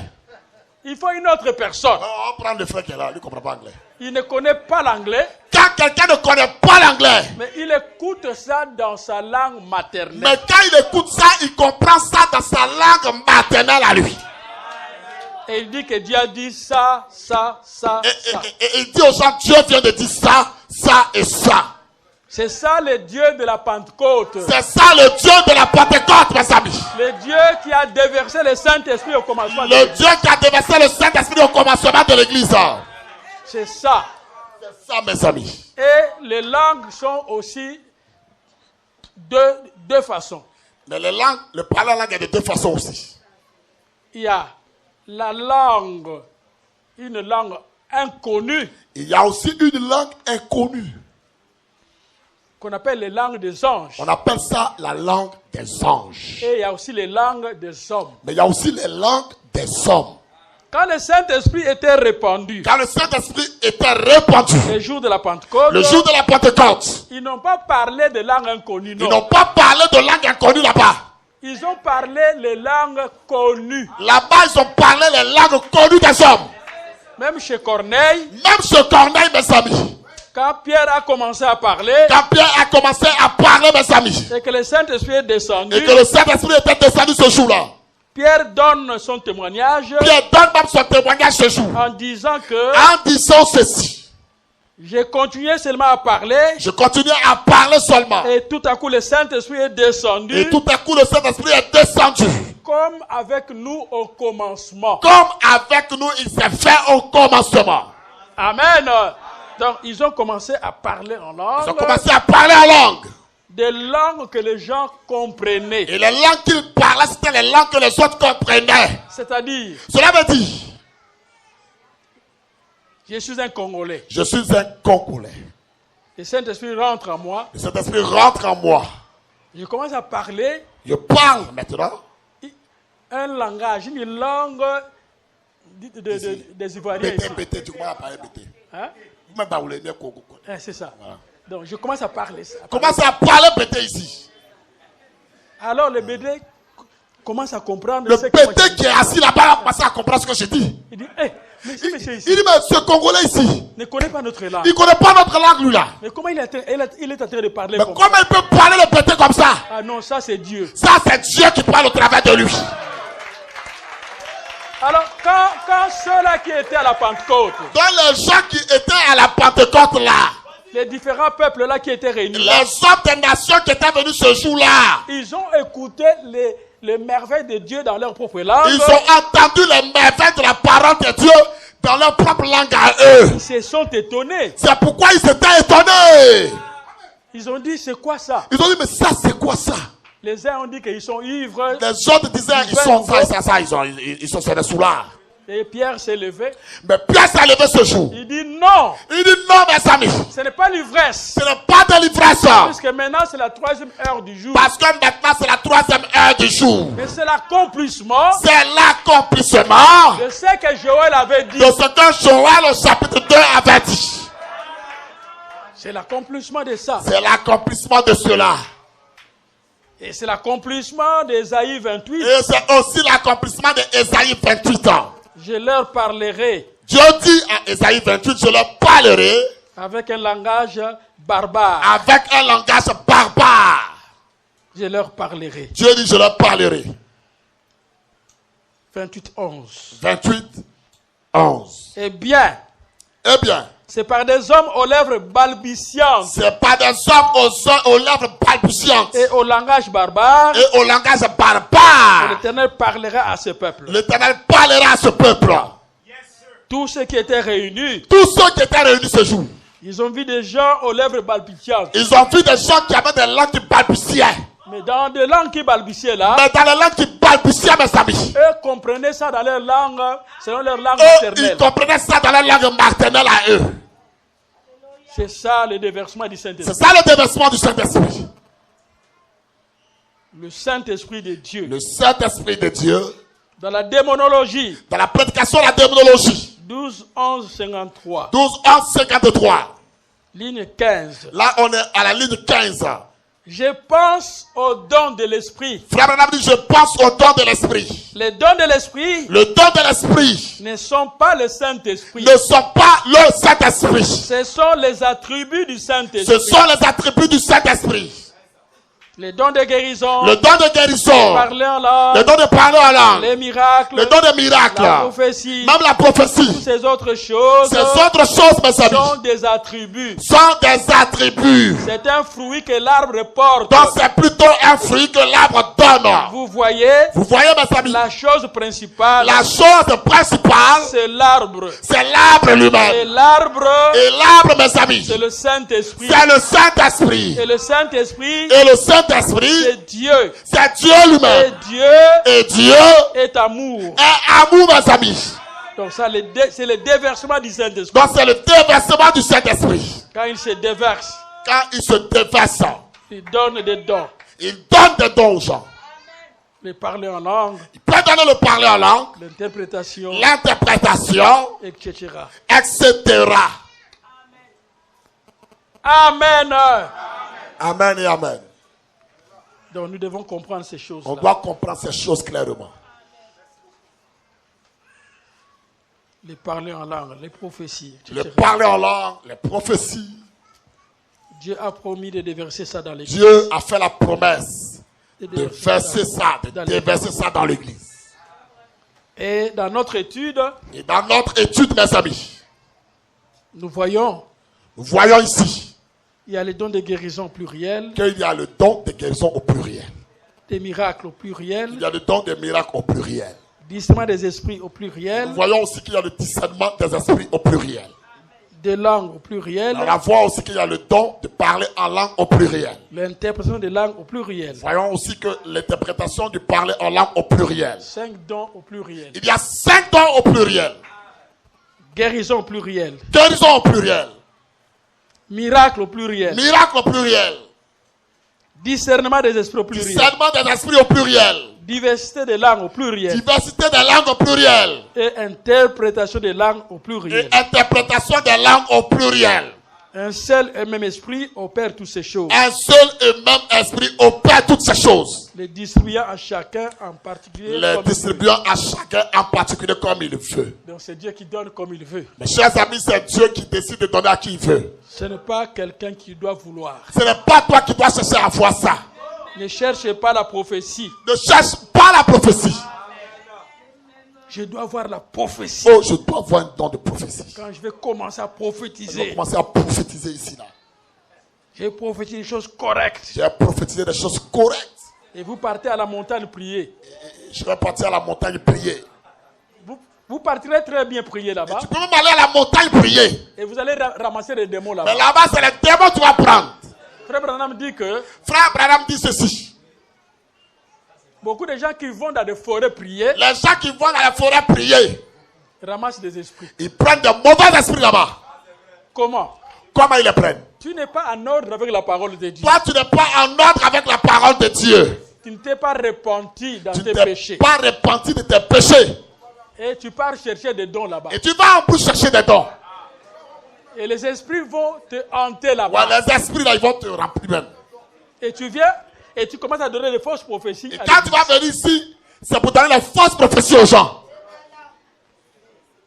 Il faut une autre personne. On prend le frère qui est là, lui ne comprend pas l'anglais. Il ne connaît pas l'anglais, Quand quelqu'un ne connaît pas l'anglais, mais il écoute ça dans sa langue maternelle. mais quand il écoute ça, il comprend ça dans sa langue maternelle à lui. Et il dit que Dieu a dit ça. Et il dit aux gens, Dieu vient de dire ça et ça. C'est ça le Dieu de la Pentecôte. C'est ça le Dieu de la Pentecôte, mes amis. Le Dieu qui a déversé le Saint-Esprit au commencement. Le Dieu qui a déversé le Saint-Esprit au commencement de l'église. C'est ça. C'est Ça, mes amis. Et les langues sont aussi deux façons. Mais les langues, le parler en langue est de deux façons aussi. Il y a la langue, une langue inconnue. Il y a aussi une langue inconnue. Qu'on appelle les langues des anges. On appelle ça la langue des anges. Et il y a aussi les langues des hommes. Mais il y a aussi les langues des hommes. Quand le Saint-Esprit était répandu, Quand le Saint-Esprit était répandu, le jour de la Pentecôte, le jour de la Pentecôte, ils n'ont pas parlé de langues inconnues, ils non. n'ont pas parlé de langue inconnue là-bas. Ils ont parlé les langues connues. Là-bas, ils ont parlé les langues connues des hommes. Même chez Corneille, Même ce Corneille, mes amis. quand Pierre a commencé à parler, Quand Pierre a commencé à parler, mes amis, et que le Saint-Esprit est descendu, et que le Saint-Esprit était descendu ce jour-là, Pierre donne son témoignage Pierre donne même son témoignage ce jour. en disant que En disant ceci, j'ai continué seulement à parler, je continuais à parler seulement. et tout à coup le Saint-Esprit est descendu, Et tout à coup, le Saint-Esprit est descendu. comme avec nous au commencement. Comme avec nous, il s'est fait au commencement. Amen. Donc ils ont commencé à parler en langue, Ils ont commencé à parler en langue. des langues que les gens comprenaient. Et les langues qu'ils parlaient, c'était les langues que les autres comprenaient. C'est-à-dire, Cela veut dire, je suis un Congolais. je suis un Congolais. Le Saint-Esprit rentre en moi. Le Saint-Esprit rentre en moi. Je commence à parler Je parle maintenant un langage, une langue des Ivoiriens ici. Bété, tu commences à parler bété. Hein? Même pas vous les Congo. C'est ça. Voilà. Donc je commence à parler ça. Commence à parler bété ici. Alors le BD commence à comprendre Le ce que moi bété je dis. qui est assis là-bas a commencé à comprendre ce que je dis. Il dit, hey, mais ce monsieur ici Il dit, mais ce Congolais ici, ne connaît pas notre langue. il ne connaît pas notre langue, lui là. Mais comment il est en train de parler Mais comme comment ça? il peut parler le bété comme ça? Ah non, ça c'est Dieu. Ça, c'est Dieu qui parle au travers de lui. Alors quand ceux-là qui étaient à la Pentecôte, Donc les gens qui étaient à la Pentecôte là, les différents peuples là qui étaient réunis là, les hommes des nations qui étaient venus ce jour-là, ils ont écouté les merveilles de Dieu dans leur propre langue. ils ont entendu les merveilles de la parole de Dieu dans leur propre langue à eux. Ils se sont étonnés. C'est pourquoi ils étaient étonnés. Ils ont dit, c'est quoi ça? Ils ont dit, mais ça c'est quoi ça? Les uns ont dit qu'ils sont ivres. Les autres disaient, ils sont ça, ils sont des soulards. Et Pierre s'est levé. Mais Pierre s'est levé ce jour. Il dit non. Il dit non, mes amis. Ce n'est pas l'ivresse. Ce n'est pas de l'ivresse. Puisque maintenant c'est la 3e heure du jour. Parce que maintenant c'est la 3e heure du jour. Mais c'est l'accomplissement C'est l'accomplissement de ce que Joël avait dit. de ce que Joël au chapitre 2 avait dit. C'est l'accomplissement de ça. C'est l'accomplissement de cela. Et c'est l'accomplissement d'Ésaïe 28. Et c'est aussi l'accomplissement d'Ésaïe 28 ans. Je leur parlerai. Dieu dit à Ésaïe 28, je leur parlerai avec un langage barbare. Avec un langage barbare. Je leur parlerai. Dieu dit, je leur parlerai. 28, 11. 28, 11. Eh bien, c'est par des hommes aux lèvres balbutiantes. C'est par des hommes aux lèvres balbutiantes. Et au langage barbare. Et au langage barbare. L'Éternel parlera à ce peuple. L'Éternel parlera à ce peuple. Tous ceux qui étaient réunis. Tous ceux qui étaient réunis ce jour. Ils ont vu des gens aux lèvres balbutiantes. Ils ont vu des gens qui avaient des langues qui balbutiaient. Mais dans des langues qui balbutiaient là. Mais dans les langues qui balbutiaient, mes amis. Eux comprenaient ça dans leur langue, selon leur langue maternelle. Ils comprenaient ça dans leur langue maternelle à eux. C'est ça le déversement du Saint-Esprit. C'est ça le déversement du Saint-Esprit. Le Saint-Esprit de Dieu. Le Saint-Esprit de Dieu. Dans la démonologie. Dans la prédication de la démonologie. 12, 11, 53. 12, 11, 53. Ligne 15. Là, on est à la ligne 15. Je pense au don de l'esprit. Frère Branham dit, je pense au don de l'esprit. Les dons de l'esprit. Le don de l'esprit. Ne sont pas le Saint-Esprit. Ne sont pas le Saint-Esprit. Ce sont les attributs du Saint-Esprit. Ce sont les attributs du Saint-Esprit. Les dons de guérison. Le don de guérison. Parler en langue. Le don de parler en langue. Les miracles. Le don de miracles. La prophétie. Même la prophétie. Toutes ces autres choses. Ces autres choses, mes amis. Sont des attributs. Sont des attributs. C'est un fruit que l'arbre porte. Donc c'est plutôt un fruit que l'arbre donne. Vous voyez. Vous voyez, mes amis. La chose principale. La chose principale. C'est l'arbre. C'est l'arbre lui-même. Et l'arbre. Et l'arbre, mes amis. C'est le Saint-Esprit. C'est le Saint-Esprit. Et le Saint-Esprit. Et le Saint-Esprit. C'est Dieu. C'est Dieu lui-même. Et Dieu est amour. Est amour, mes amis. Donc ça, c'est le déversement du Saint-Esprit. Donc c'est le déversement du Saint-Esprit. Quand il se déverse. Quand il se déverse. Il donne des dons. Il donne des dons aux gens. Le parler en langue. Il peut donner le parler en langue. L'interprétation. Etc. Etc. Amen. Amen et amen. Donc nous devons comprendre ces choses-là. On doit comprendre ces choses clairement. Les parler en langue, les prophéties. Etc. Le parler en langue, les prophéties. Dieu a promis de déverser ça dans l'église. Dieu a fait la promesse de verser ça, de déverser ça dans l'église. Et dans notre étude, mes amis, nous voyons ici, il y a les dons de guérison au pluriel. Qu'il y a le don de guérison au pluriel. Des miracles au pluriel. Il y a le don des miracles au pluriel. Discernement des esprits au pluriel. Nous voyons aussi qu'il y a le discernement des esprits au pluriel. Des langues au pluriel. On voit aussi qu'il y a le don de parler en langue au pluriel. L'interprétation des langues au pluriel. Voyons aussi que l'interprétation du parler en langue au pluriel. 5 dons au pluriel. Il y a 5 dons au pluriel. Guérison au pluriel. Guérison au pluriel. Miracle au pluriel. Miracle au pluriel. Discernement des esprits au pluriel. Discernement des esprits au pluriel. Diversité des langues au pluriel. Diversité des langues au pluriel. Et interprétation des langues au pluriel. Et interprétation des langues au pluriel. Un seul et même esprit opère toutes ces choses. Un seul et même esprit opère toutes ces choses. Les distribuant à chacun en particulier. Les distribuant à chacun en particulier comme il veut. Donc c'est Dieu qui donne comme il veut. Mes chers amis, c'est Dieu qui décide de donner à qui il veut. Ce n'est pas quelqu'un qui doit vouloir. Ce n'est pas toi qui dois chercher à voir ça. Ne cherchez pas la prophétie. Ne cherche pas la prophétie. Je dois avoir la prophétie. Oh, je dois avoir un don de prophétie. Quand je vais commencer à prophétiser. Je vais commencer à prophétiser ici, là. J'ai prophétisé des choses correctes. J'ai prophétisé des choses correctes. Et vous partez à la montagne prier. Je vais partir à la montagne prier. Vous partirez très bien prier là-bas. Tu peux même aller à la montagne prier. Et vous allez ramasser les démons là-bas. Mais là-bas, c'est les démons que tu vas prendre. Frère Branham dit que. Frère Branham dit ceci. Beaucoup de gens qui vont dans des forêts prier. Les gens qui vont dans la forêt prier. Ramassent des esprits. Ils prennent de mauvais esprits là-bas. Comment? Comment ils les prennent? Tu n'es pas en ordre avec la parole de Dieu. Toi, tu n'es pas en ordre avec la parole de Dieu. Tu ne t'es pas repenti dans tes Tu péchés. n'es pas repenti de tes péchés. Et tu pars chercher des dons là-bas. Et tu vas en plus chercher des dons. Et les esprits vont te hanter là-bas. Ouais, les esprits là, ils vont te remplir même. Et tu viens et tu commences à donner des fausses prophéties. Et quand tu vas venir ici, c'est pour donner les fausses prophéties aux gens.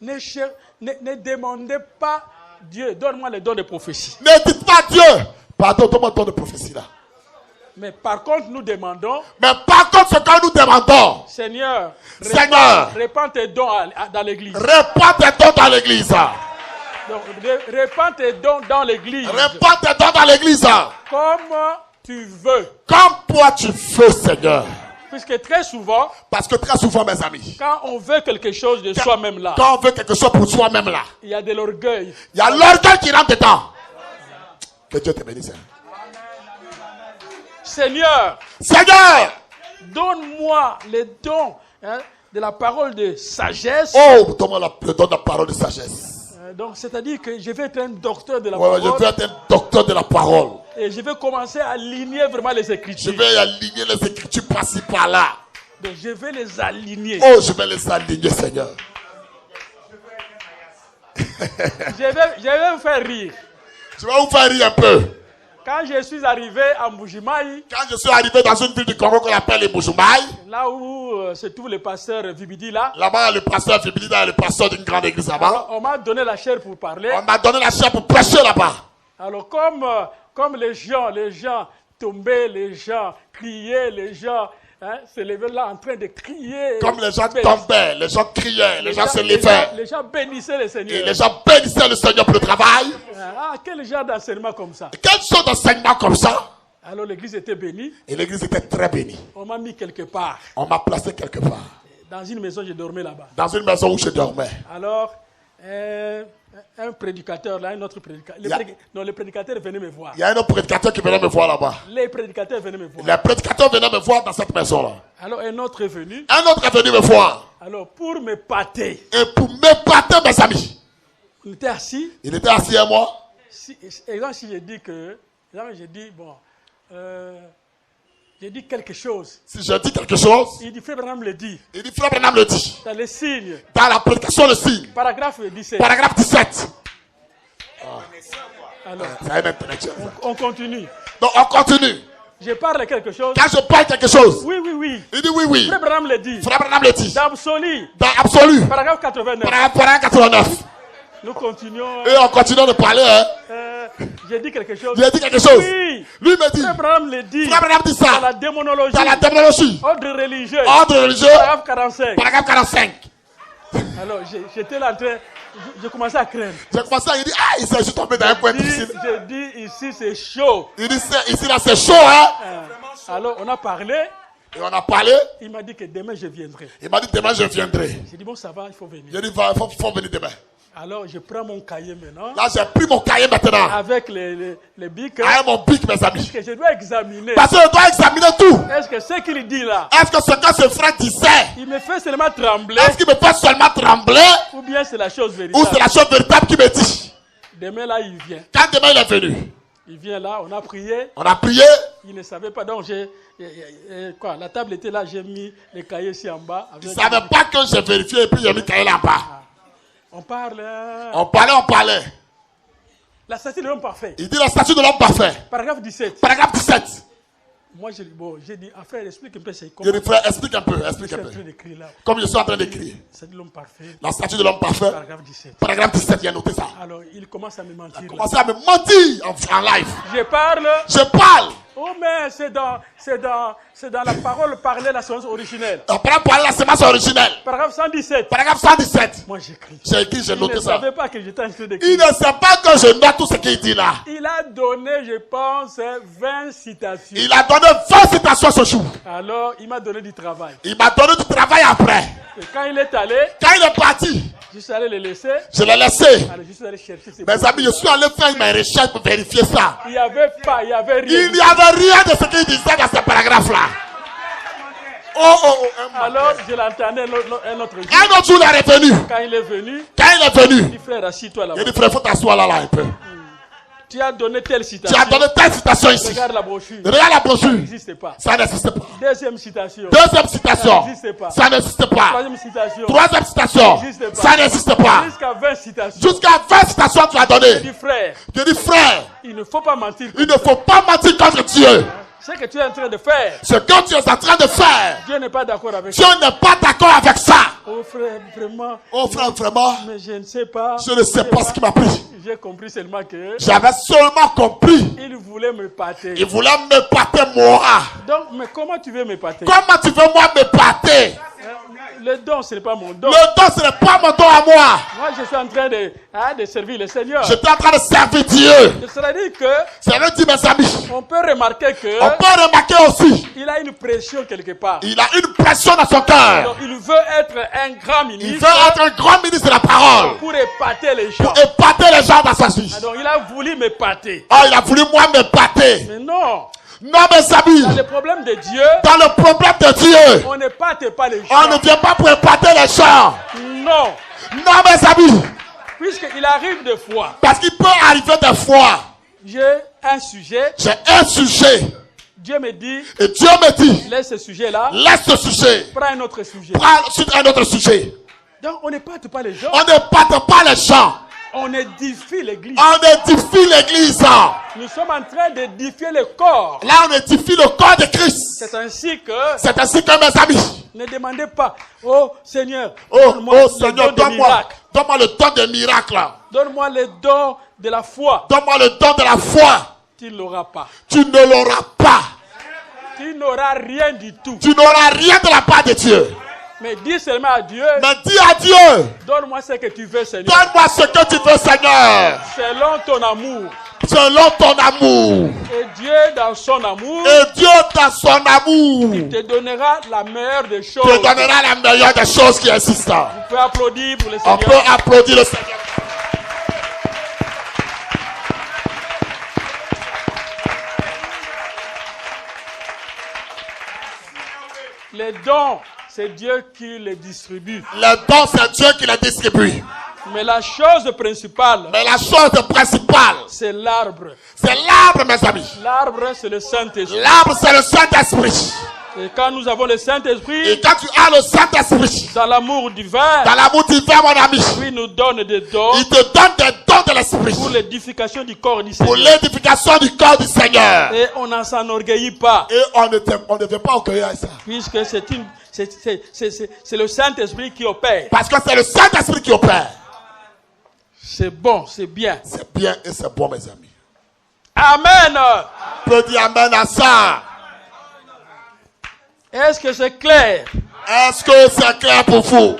Ne demandez pas Dieu, donne-moi les dons de prophétie. Ne dites pas Dieu, pardon, donne-moi le don de prophétie là. Mais par contre, nous demandons. Mais par contre, ce que nous demandons. Seigneur, répands tes dons dans l'église. Répands tes dons dans l'église. Donc, répands tes dons dans l'église. Répands tes dons dans l'église. Comme tu veux. Comme toi tu veux, Seigneur. Puisque très souvent. Parce que très souvent, mes amis. Quand on veut quelque chose de soi-même là. Quand on veut quelque chose pour soi-même là. Il y a de l'orgueil. Il y a l'orgueil qui rentre dedans. Que Dieu te bénisse. Seigneur. Seigneur. Donne-moi les dons de la parole de sagesse. Oh, donne-moi le don de la parole de sagesse. Donc, c'est-à-dire que je vais être un docteur de la parole. Je vais être un docteur de la parole. Et je vais commencer à aligner vraiment les Écritures. Je vais aligner les Écritures par-ci, par-là. Donc, je vais les aligner. Oh, je vais les aligner, Seigneur. Je vais vous faire rire. Tu vas vous faire rire un peu. Quand je suis arrivé à Mbujimayi. Quand je suis arrivé dans une ville du Congo qu'on appelle les Mbujimayi. Là où se trouve le pasteur Vibidi là. Là-bas, le pasteur Vibidi là, le pasteur d'une grande église là-bas. On m'a donné la chair pour parler. On m'a donné la chair pour prêcher là-bas. Alors comme les gens tombaient, les gens criaient, les gens se levaient là en train de crier. Comme les gens tombaient, les gens criaient, les gens se levaient. Les gens bénissaient le Seigneur. Et les gens bénissaient le Seigneur pour le travail. Quel genre d'enseignement comme ça? Quel genre d'enseignement comme ça? Alors l'église était bénie. Et l'église était très bénie. On m'a mis quelque part. On m'a placé quelque part. Dans une maison, je dormais là-bas. Dans une maison où je dormais. Alors, un prédicateur, là, un autre prédicateur. Les prédicateurs venaient me voir. Il y a un autre prédicateur qui venait me voir là-bas. Les prédicateurs venaient me voir. Les prédicateurs venaient me voir dans cette maison-là. Alors, un autre est venu. Un autre est venu me voir. Alors, pour me pâter. Et pour me pâter, mes amis. On était assis. Il était assis à moi. Exemple, si j'ai dit que... J'ai dit, bon... j'ai dit quelque chose. Si je dis quelque chose, il dit, Frère Branham le dit. Il dit, Frère Branham le dit. Dans les signes. Dans la prédication, le signe. Paragraphe 17. Paragraphe 17. Alors, on continue. Donc, on continue. Je parle quelque chose. Quand je parle quelque chose. Oui, oui, oui. Il dit oui, oui. Frère Branham le dit. Frère Branham le dit. Dans absolu. Dans absolu. Paragraphe 89. Paragraphe 89. Nous continuons. Et on continue de parler, hein. J'ai dit quelque chose. J'ai dit quelque chose. Oui. Lui me dit. Frère Branham le dit. Frère Branham dit ça. Dans la démonologie. Dans la démonologie. Ordre religieux. Ordre religieux. Paragraphe 45. Paragraphe 45. Alors, j'étais là en train. Je commençais à craindre. J'ai commencé à dire, il s'est juste tombé dans un point difficile. J'ai dit, ici c'est chaud. Il dit, ici là c'est chaud, hein. Alors, on a parlé. Et on a parlé. Il m'a dit que demain je viendrai. Il m'a dit demain je viendrai. J'ai dit, bon, ça va, il faut venir. J'ai dit, il faut venir demain. Alors, je prends mon cahier maintenant. Là, j'ai pris mon cahier maintenant. Avec les bics. Avec mon bic, mes amis. Parce que je dois examiner. Parce que je dois examiner tout. Est-ce que ce qu'il dit là. Est-ce que ce que ce frère disait. Il me fait seulement trembler. Est-ce qu'il me fait seulement trembler. Ou bien c'est la chose véritable. Ou c'est la chose véritable qui me dit. Demain là, il vient. Quand demain il est venu. Il vient là, on a prié. On a prié. Il ne savait pas. Donc, la table était là, j'ai mis les cahiers ici en bas. Il ne savait pas que j'ai vérifié et puis j'ai mis le cahier là en bas. On parle. On parlait. La statue de l'homme parfait. Il dit la statue de l'homme parfait. Paragraphe 17. Paragraphe 17. Moi, j'ai dit, frère, explique un peu. Je dis, frère, explique un peu. Comme je suis en train d'écrire. La statue de l'homme parfait. Paragraphe 17. Paragraphe 17, il a noté ça. Alors, il commence à me mentir. Il commence à me mentir en live. Je parle. Oh, mais c'est dans la parole parlée, la semence originelle. La parole parlée, la semence originelle. Paragraphe 117. Paragraphe 117. Moi, j'écris. J'ai écrit, j'ai noté ça. Il ne savait pas que j'étais en train d'écrire. Il ne sait pas que je note tout ce qu'il dit là. Il a donné, je pense, 20 citations. Il a donné 20 citations ce jour. Alors, il m'a donné du travail. Il m'a donné du travail après. Et quand il est allé. Quand il est parti. Je suis allé le laisser. Je l'ai laissé. Alors, je suis allé chercher. Mes amis, je suis allé faire mes recherches pour vérifier ça. Il n'y avait rien. Il n'y avait rien de ce qu'il disait dans ce paragraphe-là. Alors, je l'entendais un autre jour. Un autre jour, il est revenu. Quand il est venu. Il dit, frère, assis-toi là-bas. Il dit, frère, il faut t'asseoir là un peu. Tu as donné telle citation. Tu as donné telle citation ici. Regarde la brochure. Regarde la brochure. Ça n'existe pas. Ça n'existe pas. Deuxième citation. Deuxième citation. Ça n'existe pas. Ça n'existe pas. Troisième citation. Troisième citation. Ça n'existe pas. Jusqu'à 20 citations. Jusqu'à 20 citations, tu as donné. Je dis, frère. Il ne faut pas mentir. Il ne faut pas mentir contre Dieu. Ce que tu es en train de faire. Ce que tu es en train de faire. Dieu n'est pas d'accord avec ça. Dieu n'est pas d'accord avec ça. Oh frère, vraiment. Oh frère, vraiment. Mais je ne sais pas. Je ne sais pas ce qui m'a pris. J'ai compris seulement que. J'avais seulement compris. Il voulait me pâter. Il voulait me pâter moi. Donc, mais comment tu veux me pâter? Comment tu veux moi me pâter? Le don, ce n'est pas mon don. Le don, ce n'est pas mon don à moi. Moi, je suis en train de servir le Seigneur. J'étais en train de servir Dieu. Ça veut dire que. Ça veut dire, mes amis. On peut remarquer que. On peut remarquer aussi. Il a une pression quelque part. Il a une pression dans son cœur. Donc, il veut être un grand ministre. Il veut être un grand ministre de la parole. Pour épater les gens. Pour épater les gens dans sa vie. Donc, il a voulu m'épater. Ah, il a voulu moi m'épater. Mais non. Non, mes amis. Dans le problème de Dieu. Dans le problème de Dieu. On n'épate pas les gens. On ne vient pas pour épater les gens. Non. Non, mes amis. Puisqu'il arrive des fois. Parce qu'il peut arriver des fois. J'ai un sujet. J'ai un sujet. Dieu me dit. Et Dieu me dit. Laisse ce sujet-là. Laisse ce sujet. Prends un autre sujet. Prends ensuite un autre sujet. Donc on n'épate pas les gens. On n'épate pas les gens. On édifie l'église. On édifie l'église. Nous sommes en train d'édifier le corps. Là, on édifie le corps de Christ. C'est ainsi que. C'est ainsi que mes amis. Ne demandez pas. Oh Seigneur. Oh Seigneur, donne-moi le don des miracles. Donne-moi le don de la foi. Donne-moi le don de la foi. Tu ne l'auras pas. Tu ne l'auras pas. Tu n'auras rien du tout. Tu n'auras rien de la part de Dieu. Mais dis seulement à Dieu. Mais dis à Dieu. Donne-moi ce que tu veux, Seigneur. Donne-moi ce que tu veux, Seigneur. Selon ton amour. Selon ton amour. Et Dieu dans son amour. Et Dieu dans son amour. Il te donnera la meilleure des choses. Te donnera la meilleure des choses qui existent. Vous pouvez applaudir pour le On Seigneur. peut applaudir le Seigneur. Les dons, c'est Dieu qui les distribue. Les dons, c'est Dieu qui les distribue. Mais la chose principale, c'est l'arbre. C'est l'arbre, mes amis. L'arbre, c'est le Saint-Esprit. L'arbre, c'est le Saint-Esprit. Et quand nous avons le Saint-Esprit, et quand tu as le Saint-Esprit, dans l'amour divin, mon ami, il nous donne des dons. Il te donne des dons de l'Esprit. Pour l'édification du corps du Seigneur. Pour l'édification du corps du Seigneur. Et on n'en s'enorgueillit pas. Et on ne veut pas orgueillir à ça. Puisque c'est le Saint-Esprit qui opère. Parce que c'est le Saint-Esprit qui opère. C'est bon, c'est bien. C'est bien et c'est bon, mes amis. Amen. Tu peux dire amen à ça. Est-ce que c'est clair? Est-ce que c'est clair pour vous?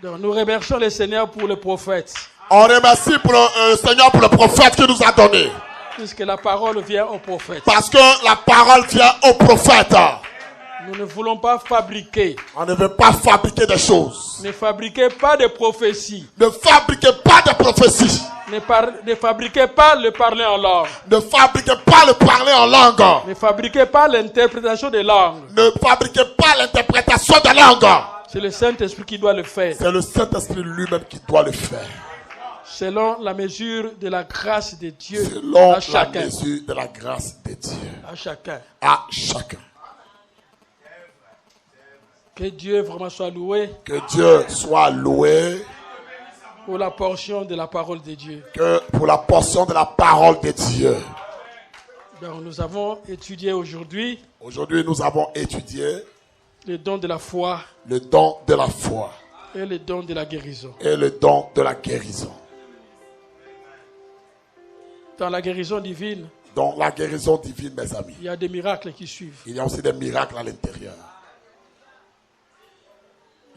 Donc nous remercions le Seigneur pour le prophète. On remercie pour le Seigneur pour le prophète qui nous a donné. Puisque la parole vient au prophète. Parce que la parole vient au prophète. Nous ne voulons pas fabriquer. On ne veut pas fabriquer des choses. Ne fabriquez pas de prophéties. Ne fabriquez pas de prophéties. Ne fabriquez pas le parler en langue. Ne fabriquez pas le parler en langue. Ne fabriquez pas l'interprétation des langues. Ne fabriquez pas l'interprétation des langues. C'est le Saint-Esprit qui doit le faire. C'est le Saint-Esprit lui-même qui doit le faire. Selon la mesure de la grâce de Dieu. Selon à chacun. la mesure de la grâce de Dieu. À chacun. À chacun. Que Dieu vraiment soit loué. Que Dieu soit loué. Pour la portion de la parole de Dieu. Que pour la portion de la parole de Dieu. Donc nous avons étudié aujourd'hui. Aujourd'hui nous avons étudié. Le don de la foi. Le don de la foi. Et le don de la guérison. Et le don de la guérison. Dans la guérison divine. Dans la guérison divine, mes amis. Il y a des miracles qui suivent. Il y a aussi des miracles à l'intérieur.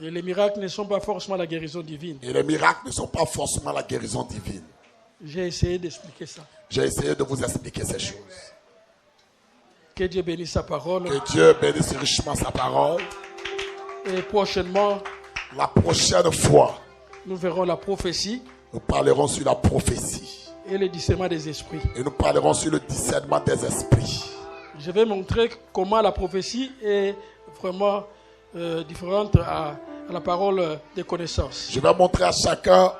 Et les miracles ne sont pas forcément la guérison divine. Et les miracles ne sont pas forcément la guérison divine. J'ai essayé d'expliquer ça. J'ai essayé de vous expliquer ces choses. Que Dieu bénisse sa parole. Que Dieu bénisse richement sa parole. Et prochainement, la prochaine fois, nous verrons la prophétie. Nous parlerons sur la prophétie. Et le discernement des esprits. Et nous parlerons sur le discernement des esprits. Je vais montrer comment la prophétie est vraiment différente à la parole de connaissance. Je vais montrer à chacun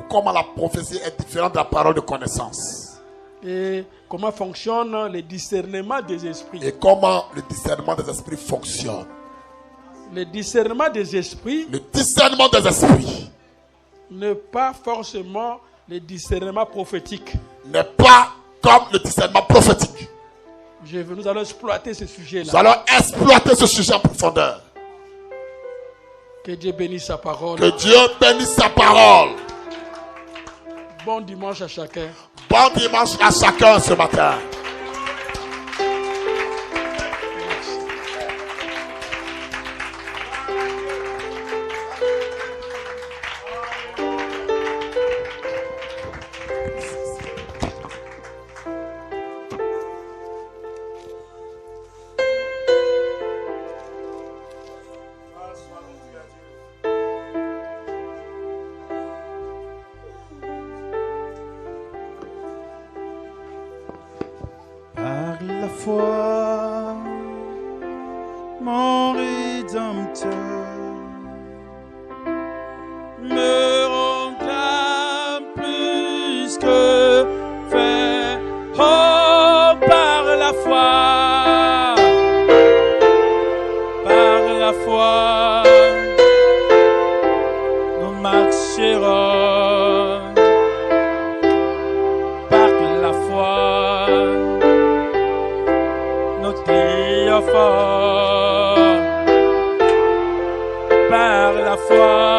comment la prophétie est différente de la parole de connaissance. Et comment fonctionne le discernement des esprits. Et comment le discernement des esprits fonctionne. Le discernement des esprits. Le discernement des esprits. N'est pas forcément le discernement prophétique. N'est pas comme le discernement prophétique. Nous allons exploiter ce sujet-là. Nous allons exploiter ce sujet en profondeur. Que Dieu bénisse sa parole. Que Dieu bénisse sa parole. Bon dimanche à chacun. Bon dimanche à chacun ce matin. Mon Rédempteur me rendra plus que fait. Oh, par la foi, nous marcherons. Par la foi, nous triomphons. Par la foi.